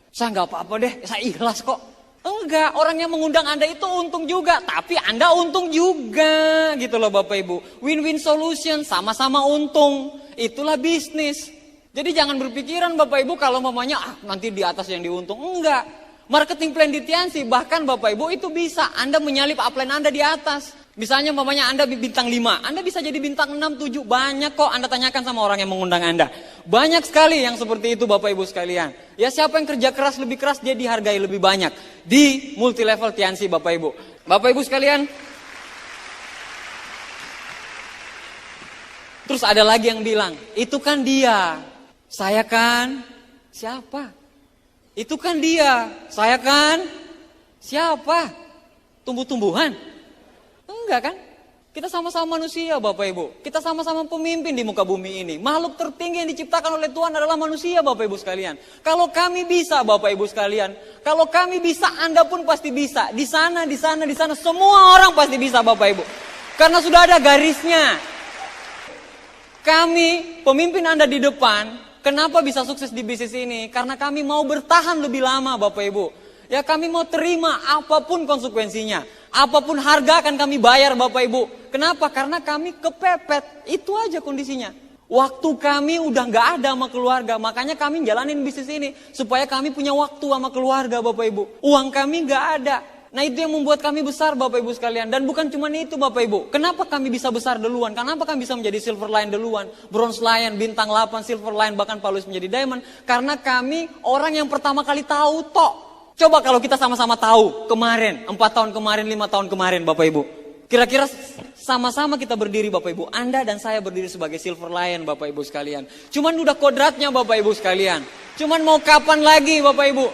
Saya nggak apa-apa deh, saya ikhlas kok. Enggak, orang yang mengundang Anda itu untung juga, tapi Anda untung juga gitu loh Bapak Ibu. Win-win solution, sama-sama untung. Itulah bisnis. Jadi jangan berpikiran Bapak Ibu kalau mamanya nanti di atas yang diuntung. Enggak. Marketing plan di Tiansi, bahkan Bapak Ibu itu bisa Anda menyalip upline Anda di atas. Misalnya mamanya Anda bintang 5, Anda bisa jadi bintang 6, 7. Banyak kok Anda tanyakan sama orang yang mengundang Anda. Banyak sekali yang seperti itu Bapak Ibu sekalian. Ya siapa yang kerja keras lebih keras dia dihargai lebih banyak. Di multi level Tiansi Bapak Ibu. Bapak Ibu sekalian. Terus ada lagi yang bilang, itu kan dia. Saya kan siapa? Itu kan dia, saya kan siapa? Tumbuh-tumbuhan? Enggak kan? Kita sama-sama manusia Bapak Ibu. Kita sama-sama pemimpin di muka bumi ini. Makhluk tertinggi yang diciptakan oleh Tuhan adalah manusia Bapak Ibu sekalian. Kalau kami bisa Bapak Ibu sekalian. Kalau kami bisa Anda pun pasti bisa. Di sana. Semua orang pasti bisa Bapak Ibu. Karena sudah ada garisnya. Kami pemimpin Anda di depan. Kenapa bisa sukses di bisnis ini? Karena kami mau bertahan lebih lama Bapak Ibu. Ya kami mau terima apapun konsekuensinya. Apapun harga akan kami bayar Bapak Ibu. Kenapa? Karena kami kepepet. Itu aja kondisinya. Waktu kami udah gak ada sama keluarga. Makanya kami jalanin bisnis ini. Supaya kami punya waktu sama keluarga Bapak Ibu. Uang kami gak ada. Nah itu yang membuat kami besar Bapak Ibu sekalian. Dan bukan cuma itu Bapak Ibu. Kenapa kami bisa besar duluan? Kenapa kami bisa menjadi silver lion duluan? Bronze lion, bintang 8, silver lion, bahkan Paulus menjadi diamond. Karena kami orang yang pertama kali tahu tok. Coba kalau kita sama-sama tahu kemarin, 4 tahun kemarin, 5 tahun kemarin Bapak Ibu. Kira-kira sama-sama kita berdiri Bapak Ibu. Anda dan saya berdiri sebagai silver lion Bapak Ibu sekalian. Cuman udah kodratnya Bapak Ibu sekalian. Cuman mau kapan lagi Bapak Ibu?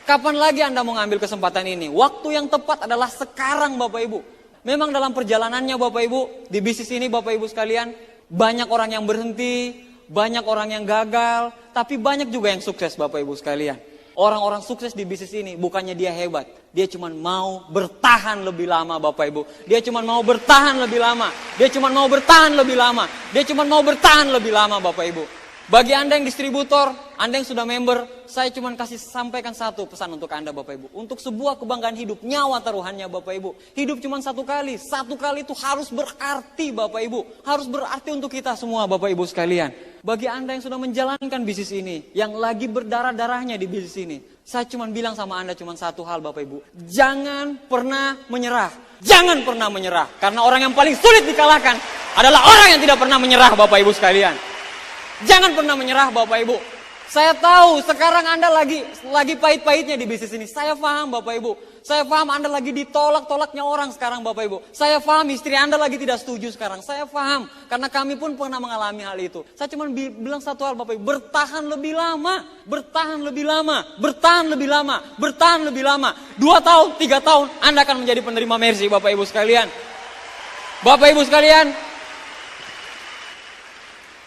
Kapan lagi Anda mau ngambil kesempatan ini? Waktu yang tepat adalah sekarang Bapak Ibu. Memang dalam perjalanannya Bapak Ibu, di bisnis ini Bapak Ibu sekalian, banyak orang yang berhenti, banyak orang yang gagal, tapi banyak juga yang sukses Bapak Ibu sekalian. Orang-orang sukses di bisnis ini bukannya dia hebat, dia cuma mau bertahan lebih lama Bapak Ibu. Dia cuma mau bertahan lebih lama, dia cuma mau bertahan lebih lama, dia cuma mau bertahan lebih lama Bapak Ibu. Bagi Anda yang distributor, Anda yang sudah member, saya cuma kasih sampaikan satu pesan untuk Anda Bapak Ibu. Untuk sebuah kebanggaan hidup, nyawa taruhannya Bapak Ibu. Hidup cuma satu kali itu harus berarti Bapak Ibu. Harus berarti untuk kita semua Bapak Ibu sekalian. Bagi Anda yang sudah menjalankan bisnis ini, yang lagi berdarah-darahnya di bisnis ini, saya cuma bilang sama Anda cuma satu hal Bapak Ibu. Jangan pernah menyerah. Jangan pernah menyerah. Karena orang yang paling sulit dikalahkan adalah orang yang tidak pernah menyerah Bapak Ibu sekalian. Jangan pernah menyerah Bapak Ibu. Saya tahu sekarang Anda lagi pahit-pahitnya di bisnis ini. Saya paham Bapak Ibu. Saya paham Anda lagi ditolak-tolaknya orang sekarang Bapak Ibu. Saya paham istri Anda lagi tidak setuju sekarang. Saya paham. Karena kami pun pernah mengalami hal itu. Saya cuma bilang satu hal Bapak Ibu. Bertahan lebih lama. Bertahan lebih lama. Bertahan lebih lama. Bertahan lebih lama. 2 tahun, 3 tahun. Anda akan menjadi penerima mercy Bapak Ibu sekalian. Bapak Ibu sekalian.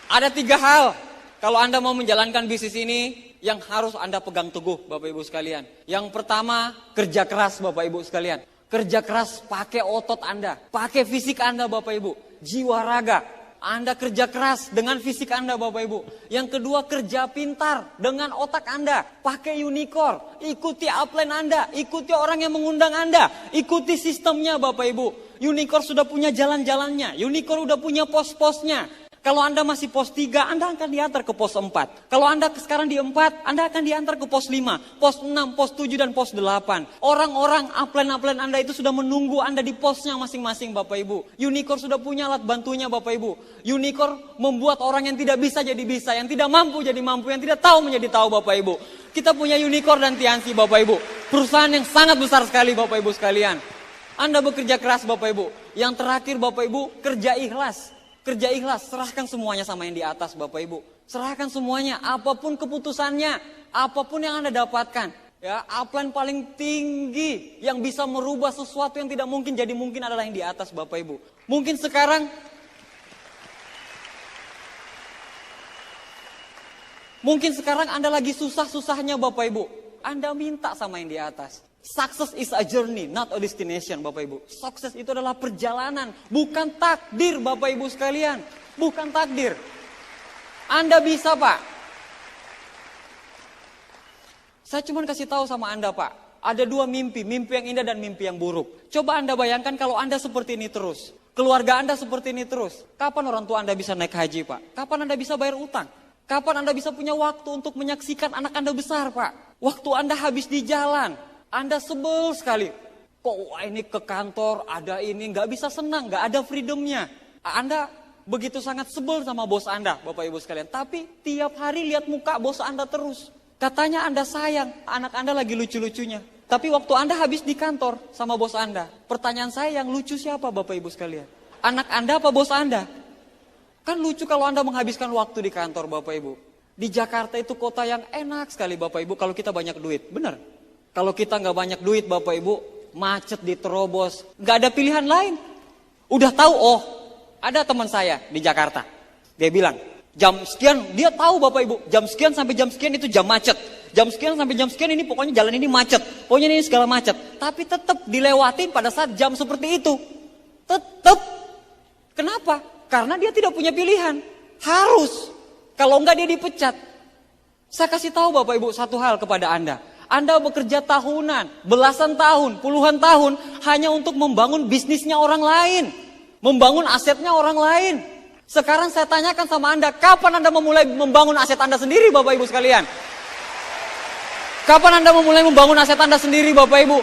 Ada 3 hal kalau Anda mau menjalankan bisnis ini yang harus Anda pegang teguh Bapak Ibu sekalian. Yang pertama, kerja keras Bapak Ibu sekalian. Kerja keras pakai otot Anda, pakai fisik Anda Bapak Ibu. Jiwa raga, Anda kerja keras dengan fisik Anda Bapak Ibu. Yang kedua, kerja pintar dengan otak Anda. Pakai unicorn, ikuti upline Anda, ikuti orang yang mengundang Anda. Ikuti sistemnya Bapak Ibu. Unicorn sudah punya jalan-jalannya, unicorn udah punya pos-posnya. Kalau Anda masih pos 3, Anda akan diantar ke pos 4. Kalau Anda sekarang di 4, Anda akan diantar ke pos 5, pos 6, pos 7, dan pos 8. Orang-orang upline Anda itu sudah menunggu Anda di posnya masing-masing Bapak Ibu. Unicorn sudah punya alat bantunya Bapak Ibu. Unicorn membuat orang yang tidak bisa jadi bisa, yang tidak mampu jadi mampu, yang tidak tahu menjadi tahu Bapak Ibu. Kita punya Unicorn dan Tiansi Bapak Ibu. Perusahaan yang sangat besar sekali Bapak Ibu sekalian. Anda bekerja keras Bapak Ibu. Yang terakhir Bapak Ibu, kerja ikhlas. Kerja ikhlas, serahkan semuanya sama yang di atas Bapak Ibu. Serahkan semuanya, apapun keputusannya, apapun yang Anda dapatkan. Ya, upline paling tinggi yang bisa merubah sesuatu yang tidak mungkin jadi mungkin adalah yang di atas Bapak Ibu. Mungkin sekarang Mungkin sekarang Anda lagi susah-susahnya Bapak Ibu. Anda minta sama yang di atas. Success is a journey, not a destination Bapak Ibu. Sukses itu adalah perjalanan, bukan takdir Bapak Ibu sekalian. Bukan takdir. Anda bisa Pak. Saya cuma kasih tahu sama Anda Pak. Ada dua mimpi, mimpi yang indah dan mimpi yang buruk. Coba Anda bayangkan kalau Anda seperti ini terus. Keluarga Anda seperti ini terus. Kapan orang tua Anda bisa naik haji Pak? Kapan Anda bisa bayar utang? Kapan Anda bisa punya waktu untuk menyaksikan anak Anda besar Pak? Waktu Anda habis di jalan. Anda sebel sekali. Kok wah ini ke kantor, ada ini, nggak bisa senang, nggak ada freedomnya. Anda begitu sangat sebel sama bos Anda Bapak Ibu sekalian. Tapi tiap hari lihat muka bos Anda terus. Katanya Anda sayang, anak Anda lagi lucu-lucunya. Tapi waktu Anda habis di kantor sama bos Anda. Pertanyaan saya yang lucu siapa Bapak Ibu sekalian? Anak Anda apa bos Anda? Kan lucu kalau Anda menghabiskan waktu di kantor Bapak Ibu. Di Jakarta itu kota yang enak sekali Bapak Ibu kalau kita banyak duit. Benar. Kalau kita nggak banyak duit Bapak Ibu, macet diterobos. Nggak ada pilihan lain. Udah tahu, oh ada teman saya di Jakarta. Dia bilang, jam sekian, dia tahu Bapak Ibu. Jam sekian sampai jam sekian itu jam macet. Jam sekian sampai jam sekian ini pokoknya jalan ini macet. Pokoknya ini segala macet. Tapi tetap dilewatin pada saat jam seperti itu. Tetap. Kenapa? Karena dia tidak punya pilihan. Harus. Kalau enggak dia dipecat. Saya kasih tahu Bapak Ibu satu hal kepada Anda. Anda bekerja tahunan, belasan tahun, puluhan tahun hanya untuk membangun bisnisnya orang lain. Membangun asetnya orang lain. Sekarang saya tanyakan sama Anda, kapan Anda memulai membangun aset Anda sendiri Bapak Ibu sekalian? Kapan Anda memulai membangun aset Anda sendiri Bapak Ibu?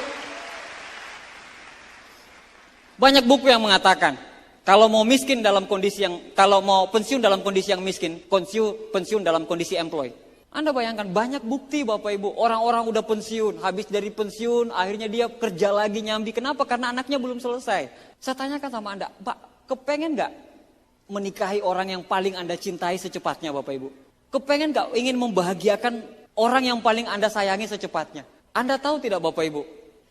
Banyak buku yang mengatakan, kalau mau miskin dalam kondisi yang, kalau mau pensiun dalam kondisi yang miskin, pensiun dalam kondisi employ. Anda bayangkan banyak bukti Bapak Ibu, orang-orang udah pensiun, habis dari pensiun, akhirnya dia kerja lagi nyambi. Kenapa? Karena anaknya belum selesai. Saya tanyakan sama Anda, Pak, kepengen gak menikahi orang yang paling Anda cintai secepatnya Bapak Ibu? Kepengen gak ingin membahagiakan orang yang paling Anda sayangi secepatnya? Anda tahu tidak Bapak Ibu?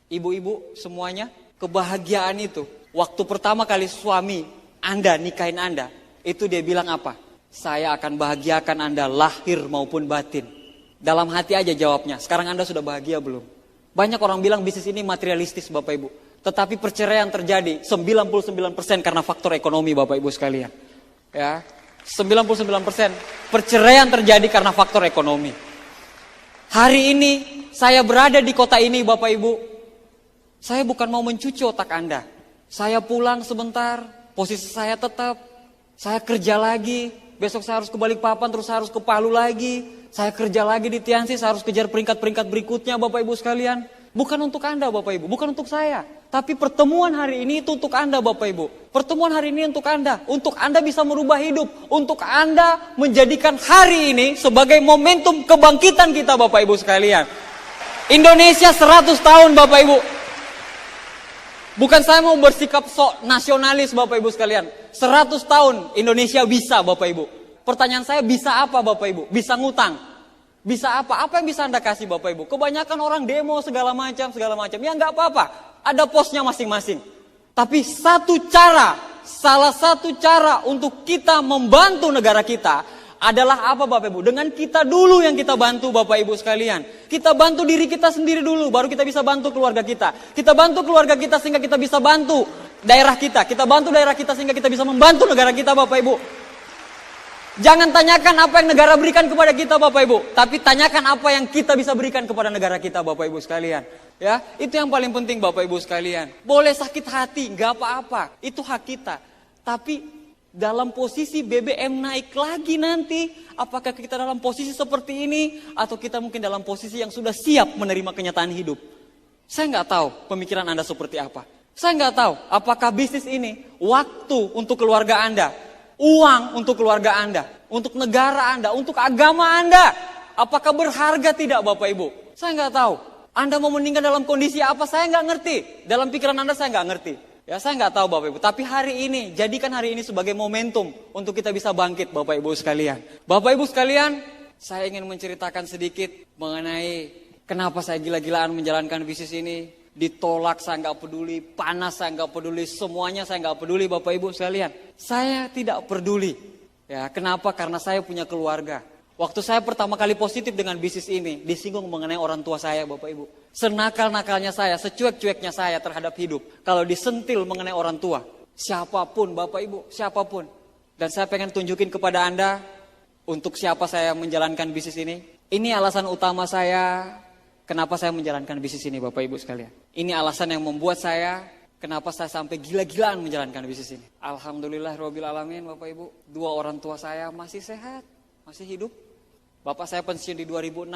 Ibu-ibu semuanya, kebahagiaan itu. Waktu pertama kali suami Anda nikahin Anda, itu dia bilang apa? Saya akan bahagiakan Anda lahir maupun batin. Dalam hati aja jawabnya. Sekarang Anda sudah bahagia belum? Banyak orang bilang bisnis ini materialistis Bapak Ibu. Tetapi perceraian terjadi 99% karena faktor ekonomi Bapak Ibu sekalian. Ya, 99% perceraian terjadi karena faktor ekonomi. Hari ini saya berada di kota ini Bapak Ibu. Saya bukan mau mencuci otak Anda. Saya pulang sebentar, posisi saya tetap, saya kerja lagi, besok saya harus ke Balikpapan, terus saya harus ke Palu lagi, saya kerja lagi di Tiansi, saya harus kejar peringkat-peringkat berikutnya Bapak Ibu sekalian. Bukan untuk Anda Bapak Ibu, bukan untuk saya. Tapi pertemuan hari ini itu untuk Anda Bapak Ibu. Pertemuan hari ini untuk Anda bisa merubah hidup, untuk Anda menjadikan hari ini sebagai momentum kebangkitan kita Bapak Ibu sekalian. Indonesia 100 tahun Bapak Ibu. Bukan saya mau bersikap sok nasionalis Bapak Ibu sekalian. 100 tahun Indonesia bisa Bapak Ibu. Pertanyaan saya bisa apa Bapak Ibu? Bisa ngutang. Bisa apa? Apa yang bisa Anda kasih Bapak Ibu? Kebanyakan orang demo segala macam. Ya nggak apa-apa. Ada posnya masing-masing. Tapi salah satu cara untuk kita membantu negara kita adalah apa Bapak Ibu? Dengan kita dulu yang kita bantu Bapak Ibu sekalian. Kita bantu diri kita sendiri dulu, baru kita bisa bantu keluarga kita. Kita bantu keluarga kita sehingga kita bisa bantu daerah kita. Kita bantu daerah kita sehingga kita bisa membantu negara kita Bapak Ibu. Jangan tanyakan apa yang negara berikan kepada kita Bapak Ibu. Tapi tanyakan apa yang kita bisa berikan kepada negara kita Bapak Ibu sekalian. Ya, itu yang paling penting Bapak Ibu sekalian. Boleh sakit hati, gak apa-apa. Itu hak kita. Tapi dalam posisi BBM naik lagi nanti, apakah kita dalam posisi seperti ini atau kita mungkin dalam posisi yang sudah siap menerima kenyataan hidup? Saya nggak tahu pemikiran Anda seperti apa. Saya nggak tahu apakah bisnis ini waktu untuk keluarga Anda, uang untuk keluarga Anda, untuk negara Anda, untuk agama Anda, apakah berharga tidak Bapak Ibu? Saya nggak tahu. Anda mau meninggal dalam kondisi apa? Saya nggak ngerti. Dalam pikiran Anda saya nggak ngerti. Ya saya nggak tahu Bapak Ibu, tapi hari ini, jadikan hari ini sebagai momentum untuk kita bisa bangkit Bapak Ibu sekalian. Bapak Ibu sekalian, saya ingin menceritakan sedikit mengenai kenapa saya gila-gilaan menjalankan bisnis ini. Ditolak saya nggak peduli, panas saya nggak peduli, semuanya saya nggak peduli Bapak Ibu sekalian. Saya tidak peduli. Ya kenapa? Karena saya punya keluarga. Waktu saya pertama kali positif dengan bisnis ini, disinggung mengenai orang tua saya, Bapak Ibu. Senakal-nakalnya saya, secuek-cueknya saya terhadap hidup. Kalau disentil mengenai orang tua, siapapun Bapak Ibu, siapapun. Dan saya pengen tunjukin kepada Anda, untuk siapa saya menjalankan bisnis ini. Ini alasan utama saya, kenapa saya menjalankan bisnis ini Bapak Ibu sekalian. Ini alasan yang membuat saya, kenapa saya sampai gila-gilaan menjalankan bisnis ini. Alhamdulillah Rabbil Alamin Bapak Ibu. 2 orang tua saya masih sehat, masih hidup. Bapak saya pensiun di 2006,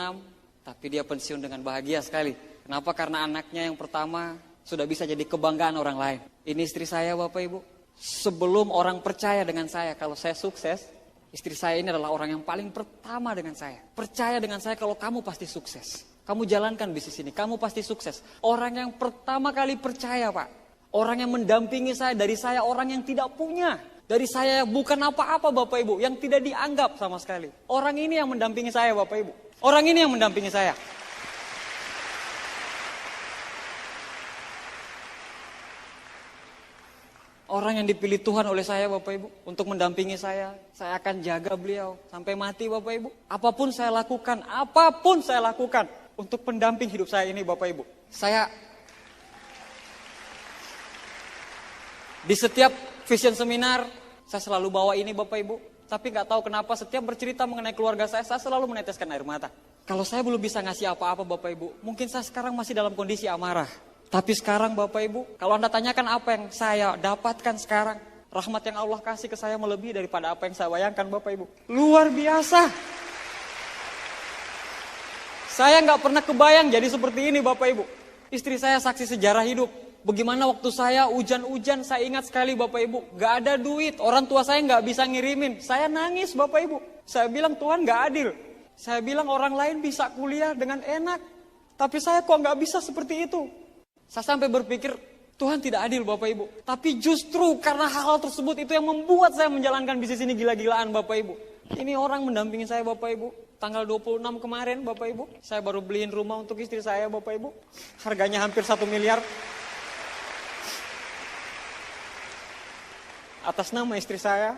tapi dia pensiun dengan bahagia sekali. Kenapa? Karena anaknya yang pertama sudah bisa jadi kebanggaan orang lain. Ini istri saya Bapak Ibu. Sebelum orang percaya dengan saya kalau saya sukses, istri saya ini adalah orang yang paling pertama dengan saya. Percaya dengan saya kalau kamu pasti sukses. Kamu jalankan bisnis ini, kamu pasti sukses. Orang yang pertama kali percaya Pak. Orang yang mendampingi saya, dari saya orang yang tidak punya. Dari saya bukan apa-apa Bapak Ibu, yang tidak dianggap sama sekali. Orang ini yang mendampingi saya Bapak Ibu. Orang ini yang mendampingi saya. Orang yang dipilih Tuhan oleh saya Bapak Ibu. Untuk mendampingi saya akan jaga beliau sampai mati Bapak Ibu. Apapun saya lakukan untuk pendamping hidup saya ini Bapak Ibu. Saya di setiap vision seminar, saya selalu bawa ini Bapak Ibu. Tapi gak tahu kenapa setiap bercerita mengenai keluarga saya selalu meneteskan air mata. Kalau saya belum bisa ngasih apa-apa Bapak Ibu, mungkin saya sekarang masih dalam kondisi amarah. Tapi sekarang Bapak Ibu, kalau Anda tanyakan apa yang saya dapatkan sekarang, rahmat yang Allah kasih ke saya melebihi daripada apa yang saya bayangkan Bapak Ibu. Luar biasa. Saya gak pernah kebayang jadi seperti ini Bapak Ibu. Istri saya saksi sejarah hidup. Bagaimana waktu saya hujan-hujan, saya ingat sekali Bapak Ibu, gak ada duit, orang tua saya gak bisa ngirimin. Saya nangis Bapak Ibu, saya bilang Tuhan gak adil. Saya bilang orang lain bisa kuliah dengan enak, tapi saya kok gak bisa seperti itu. Saya sampai berpikir, Tuhan tidak adil Bapak Ibu. Tapi justru karena hal-hal tersebut itu yang membuat saya menjalankan bisnis ini gila-gilaan Bapak Ibu. Ini orang mendampingi saya Bapak Ibu. Tanggal 26 kemarin Bapak Ibu, saya baru beliin rumah untuk istri saya Bapak Ibu. Harganya hampir 1 miliar. Atas nama istri saya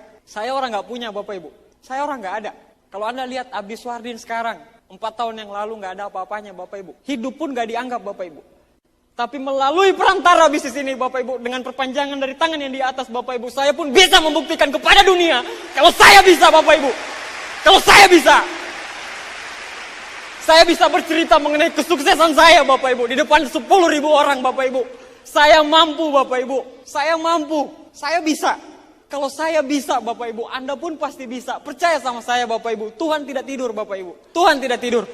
orang gak punya Bapak Ibu. Saya orang gak ada. Kalau Anda lihat Abdi Swardin sekarang, 4 tahun yang lalu gak ada apa-apanya Bapak Ibu. Hidup pun gak dianggap Bapak Ibu. Tapi melalui perantara bisnis ini Bapak Ibu, dengan perpanjangan dari tangan yang di atas Bapak Ibu, saya pun bisa membuktikan kepada dunia, kalau saya bisa Bapak Ibu. Kalau saya bisa. Saya bisa bercerita mengenai kesuksesan saya Bapak Ibu, di depan 10.000 orang Bapak Ibu. Saya mampu Bapak Ibu, saya mampu, saya bisa. Kalau saya bisa Bapak Ibu, Anda pun pasti bisa. Percaya sama saya Bapak Ibu, Tuhan tidak tidur Bapak Ibu. Tuhan tidak tidur.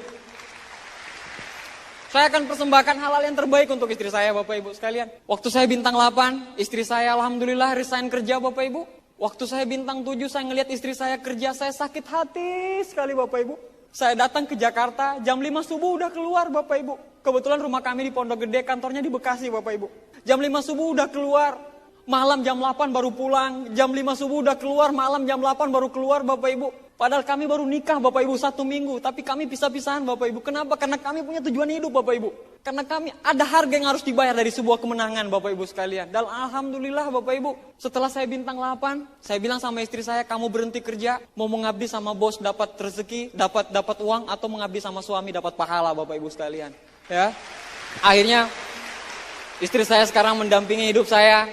Saya akan persembahkan hal-hal yang terbaik untuk istri saya Bapak Ibu sekalian. Waktu saya bintang 8, istri saya alhamdulillah resign kerja Bapak Ibu. Waktu saya bintang 7, saya ngelihat istri saya kerja, saya sakit hati sekali Bapak Ibu. Saya datang ke Jakarta, jam 5 subuh udah keluar Bapak Ibu. Kebetulan rumah kami di Pondok Gede, kantornya di Bekasi Bapak Ibu. Jam 5 subuh udah keluar, malam jam 8 baru pulang. Jam 5 subuh udah keluar, malam jam 8 baru keluar Bapak Ibu. Padahal kami baru nikah Bapak Ibu 1 minggu, tapi kami pisah-pisahan Bapak Ibu. Kenapa? Karena kami punya tujuan hidup Bapak Ibu. Karena kami ada harga yang harus dibayar dari sebuah kemenangan Bapak Ibu sekalian. Dan alhamdulillah Bapak Ibu, setelah saya bintang 8, saya bilang sama istri saya, kamu berhenti kerja, mau mengabdi sama bos dapat rezeki, dapat uang, atau mengabdi sama suami dapat pahala Bapak Ibu sekalian. Ya, akhirnya istri saya sekarang mendampingi hidup saya.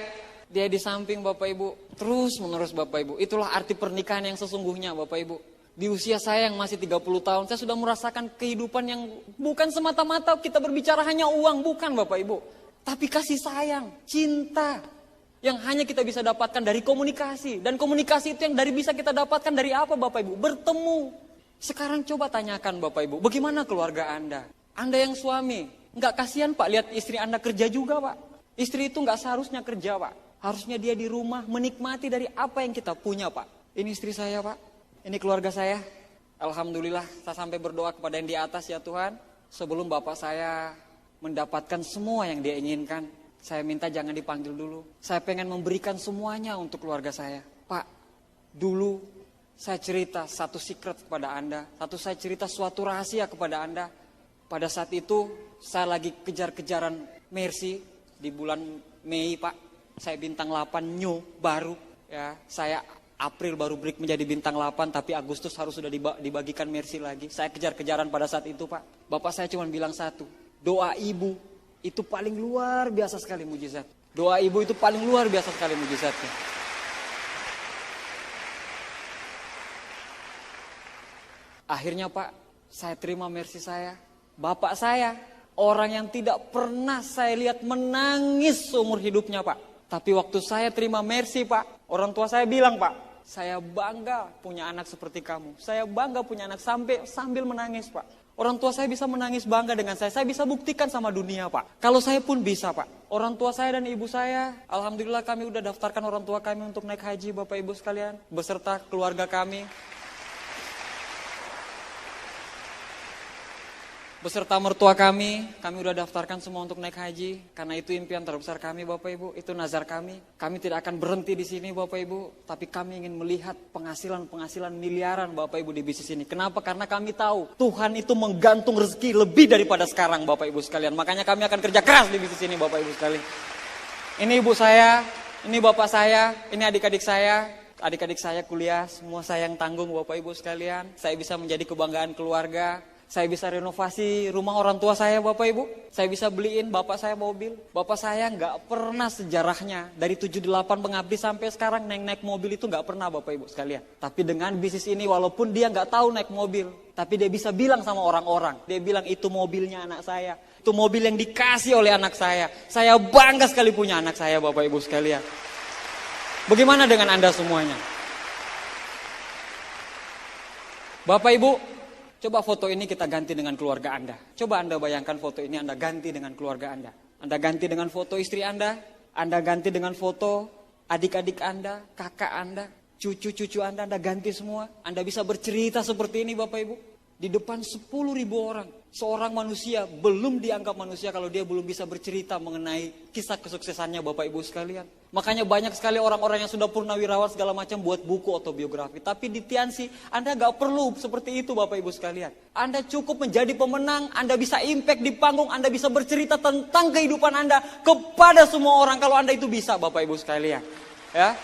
Dia di samping Bapak Ibu, terus menerus Bapak Ibu. Itulah arti pernikahan yang sesungguhnya Bapak Ibu. Di usia saya yang masih 30 tahun, saya sudah merasakan kehidupan yang bukan semata-mata kita berbicara hanya uang, bukan Bapak Ibu. Tapi kasih sayang, cinta, yang hanya kita bisa dapatkan dari komunikasi. Dan komunikasi itu yang bisa kita dapatkan dari apa Bapak Ibu? Bertemu. Sekarang coba tanyakan Bapak Ibu, bagaimana keluarga Anda? Anda yang suami, nggak kasihan Pak lihat istri Anda kerja juga Pak? Istri itu nggak seharusnya kerja Pak. Harusnya dia di rumah menikmati dari apa yang kita punya Pak. Ini istri saya Pak, ini keluarga saya. Alhamdulillah saya sampai berdoa kepada yang di atas ya Tuhan. Sebelum Bapak saya mendapatkan semua yang dia inginkan, saya minta jangan dipanggil dulu. Saya pengen memberikan semuanya untuk keluarga saya. Pak, dulu saya cerita satu secret kepada Anda. Saya cerita suatu rahasia kepada Anda. Pada saat itu saya lagi kejar-kejaran Mercy di bulan Mei Pak. Saya bintang 8 new baru ya. Saya April baru break menjadi bintang 8, tapi Agustus harus sudah dibagikan mercy lagi. Saya kejar-kejaran pada saat itu, Pak. Bapak saya cuma bilang satu, doa ibu itu paling luar biasa sekali mujizat. Doa ibu itu paling luar biasa sekali mujizatnya. Akhirnya, Pak, saya terima mercy saya. Bapak saya, orang yang tidak pernah saya lihat menangis seumur hidupnya, Pak. Tapi waktu saya terima mercy, Pak, orang tua saya bilang, Pak, saya bangga punya anak seperti kamu. Saya bangga punya anak sambil menangis, Pak. Orang tua saya bisa menangis bangga dengan saya bisa buktikan sama dunia, Pak. Kalau saya pun bisa, Pak. Orang tua saya dan ibu saya, alhamdulillah kami udah daftarkan orang tua kami untuk naik haji, Bapak Ibu sekalian, beserta keluarga kami. Beserta mertua kami udah daftarkan semua untuk naik haji. Karena itu impian terbesar kami, Bapak Ibu. Itu nazar kami. Kami tidak akan berhenti di sini, Bapak Ibu. Tapi kami ingin melihat penghasilan miliaran, Bapak Ibu, di bisnis ini. Kenapa? Karena kami tahu Tuhan itu menggantung rezeki lebih daripada sekarang, Bapak Ibu sekalian. Makanya kami akan kerja keras di bisnis ini, Bapak Ibu sekalian. Ini ibu saya, ini bapak saya, ini adik-adik saya. Adik-adik saya kuliah, semua saya yang tanggung, Bapak Ibu sekalian. Saya bisa menjadi kebanggaan keluarga. Saya bisa renovasi rumah orang tua saya, Bapak Ibu. Saya bisa beliin bapak saya mobil. Bapak saya nggak pernah sejarahnya dari 78 pengabdi sampai sekarang naik mobil itu nggak pernah, Bapak Ibu sekalian. Tapi dengan bisnis ini walaupun dia nggak tahu naik mobil, tapi dia bisa bilang sama orang-orang. Dia bilang itu mobilnya anak saya. Itu mobil yang dikasih oleh anak saya. Saya bangga sekali punya anak saya, Bapak Ibu sekalian. Bagaimana dengan Anda semuanya? Bapak Ibu, coba foto ini kita ganti dengan keluarga Anda. Coba Anda bayangkan foto ini Anda ganti dengan keluarga Anda. Anda ganti dengan foto istri Anda ganti dengan foto adik-adik Anda, kakak Anda, cucu-cucu Anda ganti semua. Anda bisa bercerita seperti ini, Bapak Ibu. Di depan 10.000 orang. Seorang manusia belum dianggap manusia kalau dia belum bisa bercerita mengenai kisah kesuksesannya, Bapak Ibu sekalian. Makanya banyak sekali orang-orang yang sudah purnawirawan segala macam buat buku autobiografi. Tapi di Tiansi, Anda gak perlu seperti itu, Bapak Ibu sekalian. Anda cukup menjadi pemenang, Anda bisa impact di panggung, Anda bisa bercerita tentang kehidupan Anda kepada semua orang. Kalau Anda itu bisa, Bapak Ibu sekalian. Ya.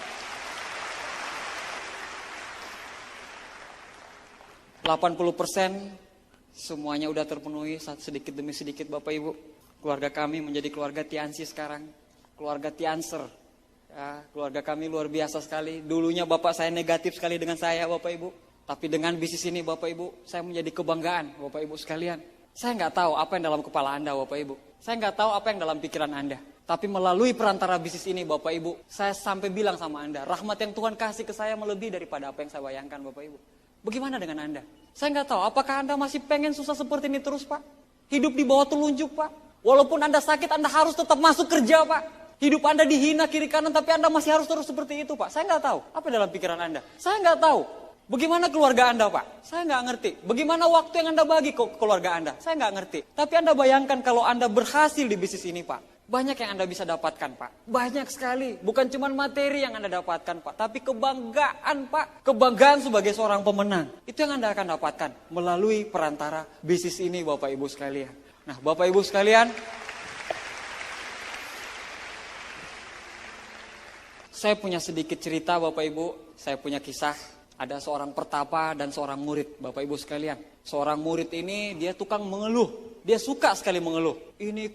80% semuanya udah terpenuhi sedikit demi sedikit, Bapak Ibu. Keluarga kami menjadi keluarga Tiansi sekarang. Keluarga Tianser. Ya, keluarga kami luar biasa sekali. Dulunya bapak saya negatif sekali dengan saya, Bapak Ibu. Tapi dengan bisnis ini, Bapak Ibu, saya menjadi kebanggaan, Bapak Ibu sekalian. Saya nggak tahu apa yang dalam kepala Anda, Bapak Ibu. Saya nggak tahu apa yang dalam pikiran Anda. Tapi melalui perantara bisnis ini, Bapak Ibu, saya sampai bilang sama Anda, rahmat yang Tuhan kasih ke saya melebihi daripada apa yang saya bayangkan, Bapak Ibu. Bagaimana dengan Anda? Saya nggak tahu, apakah Anda masih pengen susah seperti ini terus, Pak? Hidup di bawah telunjuk, Pak. Walaupun Anda sakit, Anda harus tetap masuk kerja, Pak. Hidup Anda dihina kiri kanan, tapi Anda masih harus terus seperti itu, Pak. Saya nggak tahu, apa dalam pikiran Anda? Saya nggak tahu. Bagaimana keluarga Anda, Pak? Saya nggak ngerti. Bagaimana waktu yang Anda bagi ke keluarga Anda? Saya nggak ngerti. Tapi Anda bayangkan kalau Anda berhasil di bisnis ini, Pak. Banyak yang Anda bisa dapatkan, Pak. Banyak sekali. Bukan cuma materi yang Anda dapatkan, Pak. Tapi kebanggaan, Pak. Kebanggaan sebagai seorang pemenang. Itu yang Anda akan dapatkan melalui perantara bisnis ini, Bapak Ibu sekalian. Nah, Bapak Ibu sekalian, saya punya sedikit cerita, Bapak Ibu. Saya punya kisah. Ada seorang pertapa dan seorang murid, Bapak Ibu sekalian. Seorang murid ini dia tukang mengeluh. Dia suka sekali mengeluh. Ini,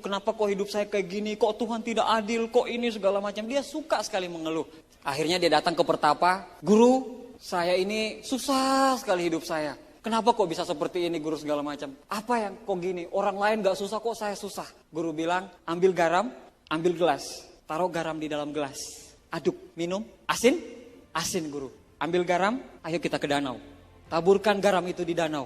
kenapa kok hidup saya kayak gini? Kok Tuhan tidak adil? Kok ini segala macam? Dia suka sekali mengeluh. Akhirnya dia datang ke pertapa. Guru, saya ini susah sekali hidup saya. Kenapa kok bisa seperti ini, guru, segala macam? Apa yang kok gini? Orang lain gak susah, kok saya susah? Guru bilang, ambil garam, ambil gelas. Taruh garam di dalam gelas. Aduk, minum. Asin? Asin, guru. Ambil garam, ayo kita ke danau. Taburkan garam itu di danau.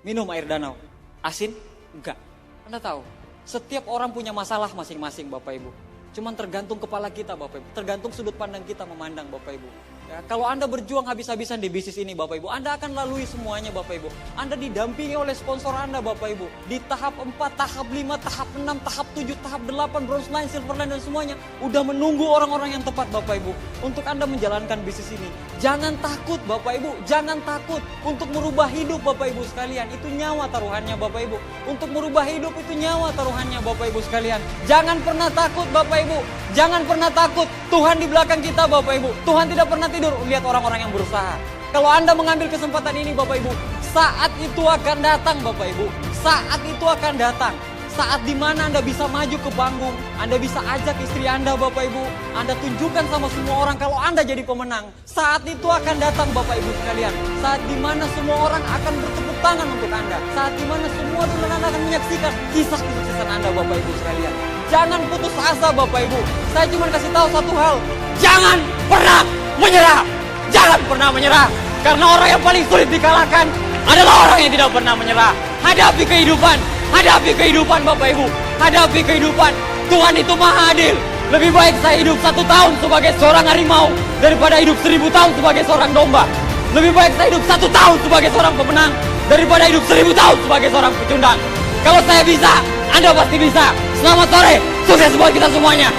Minum air danau. Asin? Enggak. Anda tahu, setiap orang punya masalah masing-masing, Bapak Ibu. Cuman tergantung kepala kita, Bapak Ibu. Tergantung sudut pandang kita memandang, Bapak Ibu. Ya, kalau Anda berjuang habis-habisan di bisnis ini, Bapak Ibu, Anda akan lalui semuanya, Bapak Ibu. Anda didampingi oleh sponsor Anda, Bapak Ibu. Di tahap 4, tahap 5, tahap 6, tahap 7, tahap 8, bronze line, silver line, dan semuanya. Udah menunggu orang-orang yang tepat, Bapak Ibu. Untuk Anda menjalankan bisnis ini. Jangan takut, Bapak Ibu. Jangan takut untuk merubah hidup, Bapak Ibu sekalian. Itu nyawa taruhannya, Bapak Ibu. Untuk merubah hidup itu nyawa taruhannya, Bapak Ibu sekalian. Jangan pernah takut, Bapak Ibu. Jangan pernah takut. Tuhan di belakang kita, Bapak Ibu. Tuhan tidak pernah tidur lihat orang-orang yang berusaha. Kalau Anda mengambil kesempatan ini Bapak Ibu, saat itu akan datang Bapak Ibu. Saat itu akan datang. Saat dimana Anda bisa maju ke panggung, Anda bisa ajak istri Anda Bapak Ibu, Anda tunjukkan sama semua orang kalau Anda jadi pemenang. Saat itu akan datang Bapak Ibu sekalian. Saat dimana semua orang akan bertepuk tangan untuk Anda. Saat dimana semua dunia akan menyaksikan kisah kesuksesan Anda Bapak Ibu sekalian. Jangan putus asa Bapak Ibu. Saya cuma kasih tahu satu hal. Jangan pernah menyerah. Jangan pernah menyerah. Karena orang yang paling sulit dikalahkan adalah orang yang tidak pernah menyerah. Hadapi kehidupan. Hadapi kehidupan Bapak Ibu. Hadapi kehidupan. Tuhan itu maha adil. Lebih baik saya hidup 1 tahun sebagai seorang harimau daripada hidup 1000 tahun sebagai seorang domba. Lebih baik saya hidup 1 tahun sebagai seorang pemenang daripada hidup 1000 tahun sebagai seorang pecundang. Kalau saya bisa, Anda pasti bisa. Selamat sore, sukses buat kita semuanya.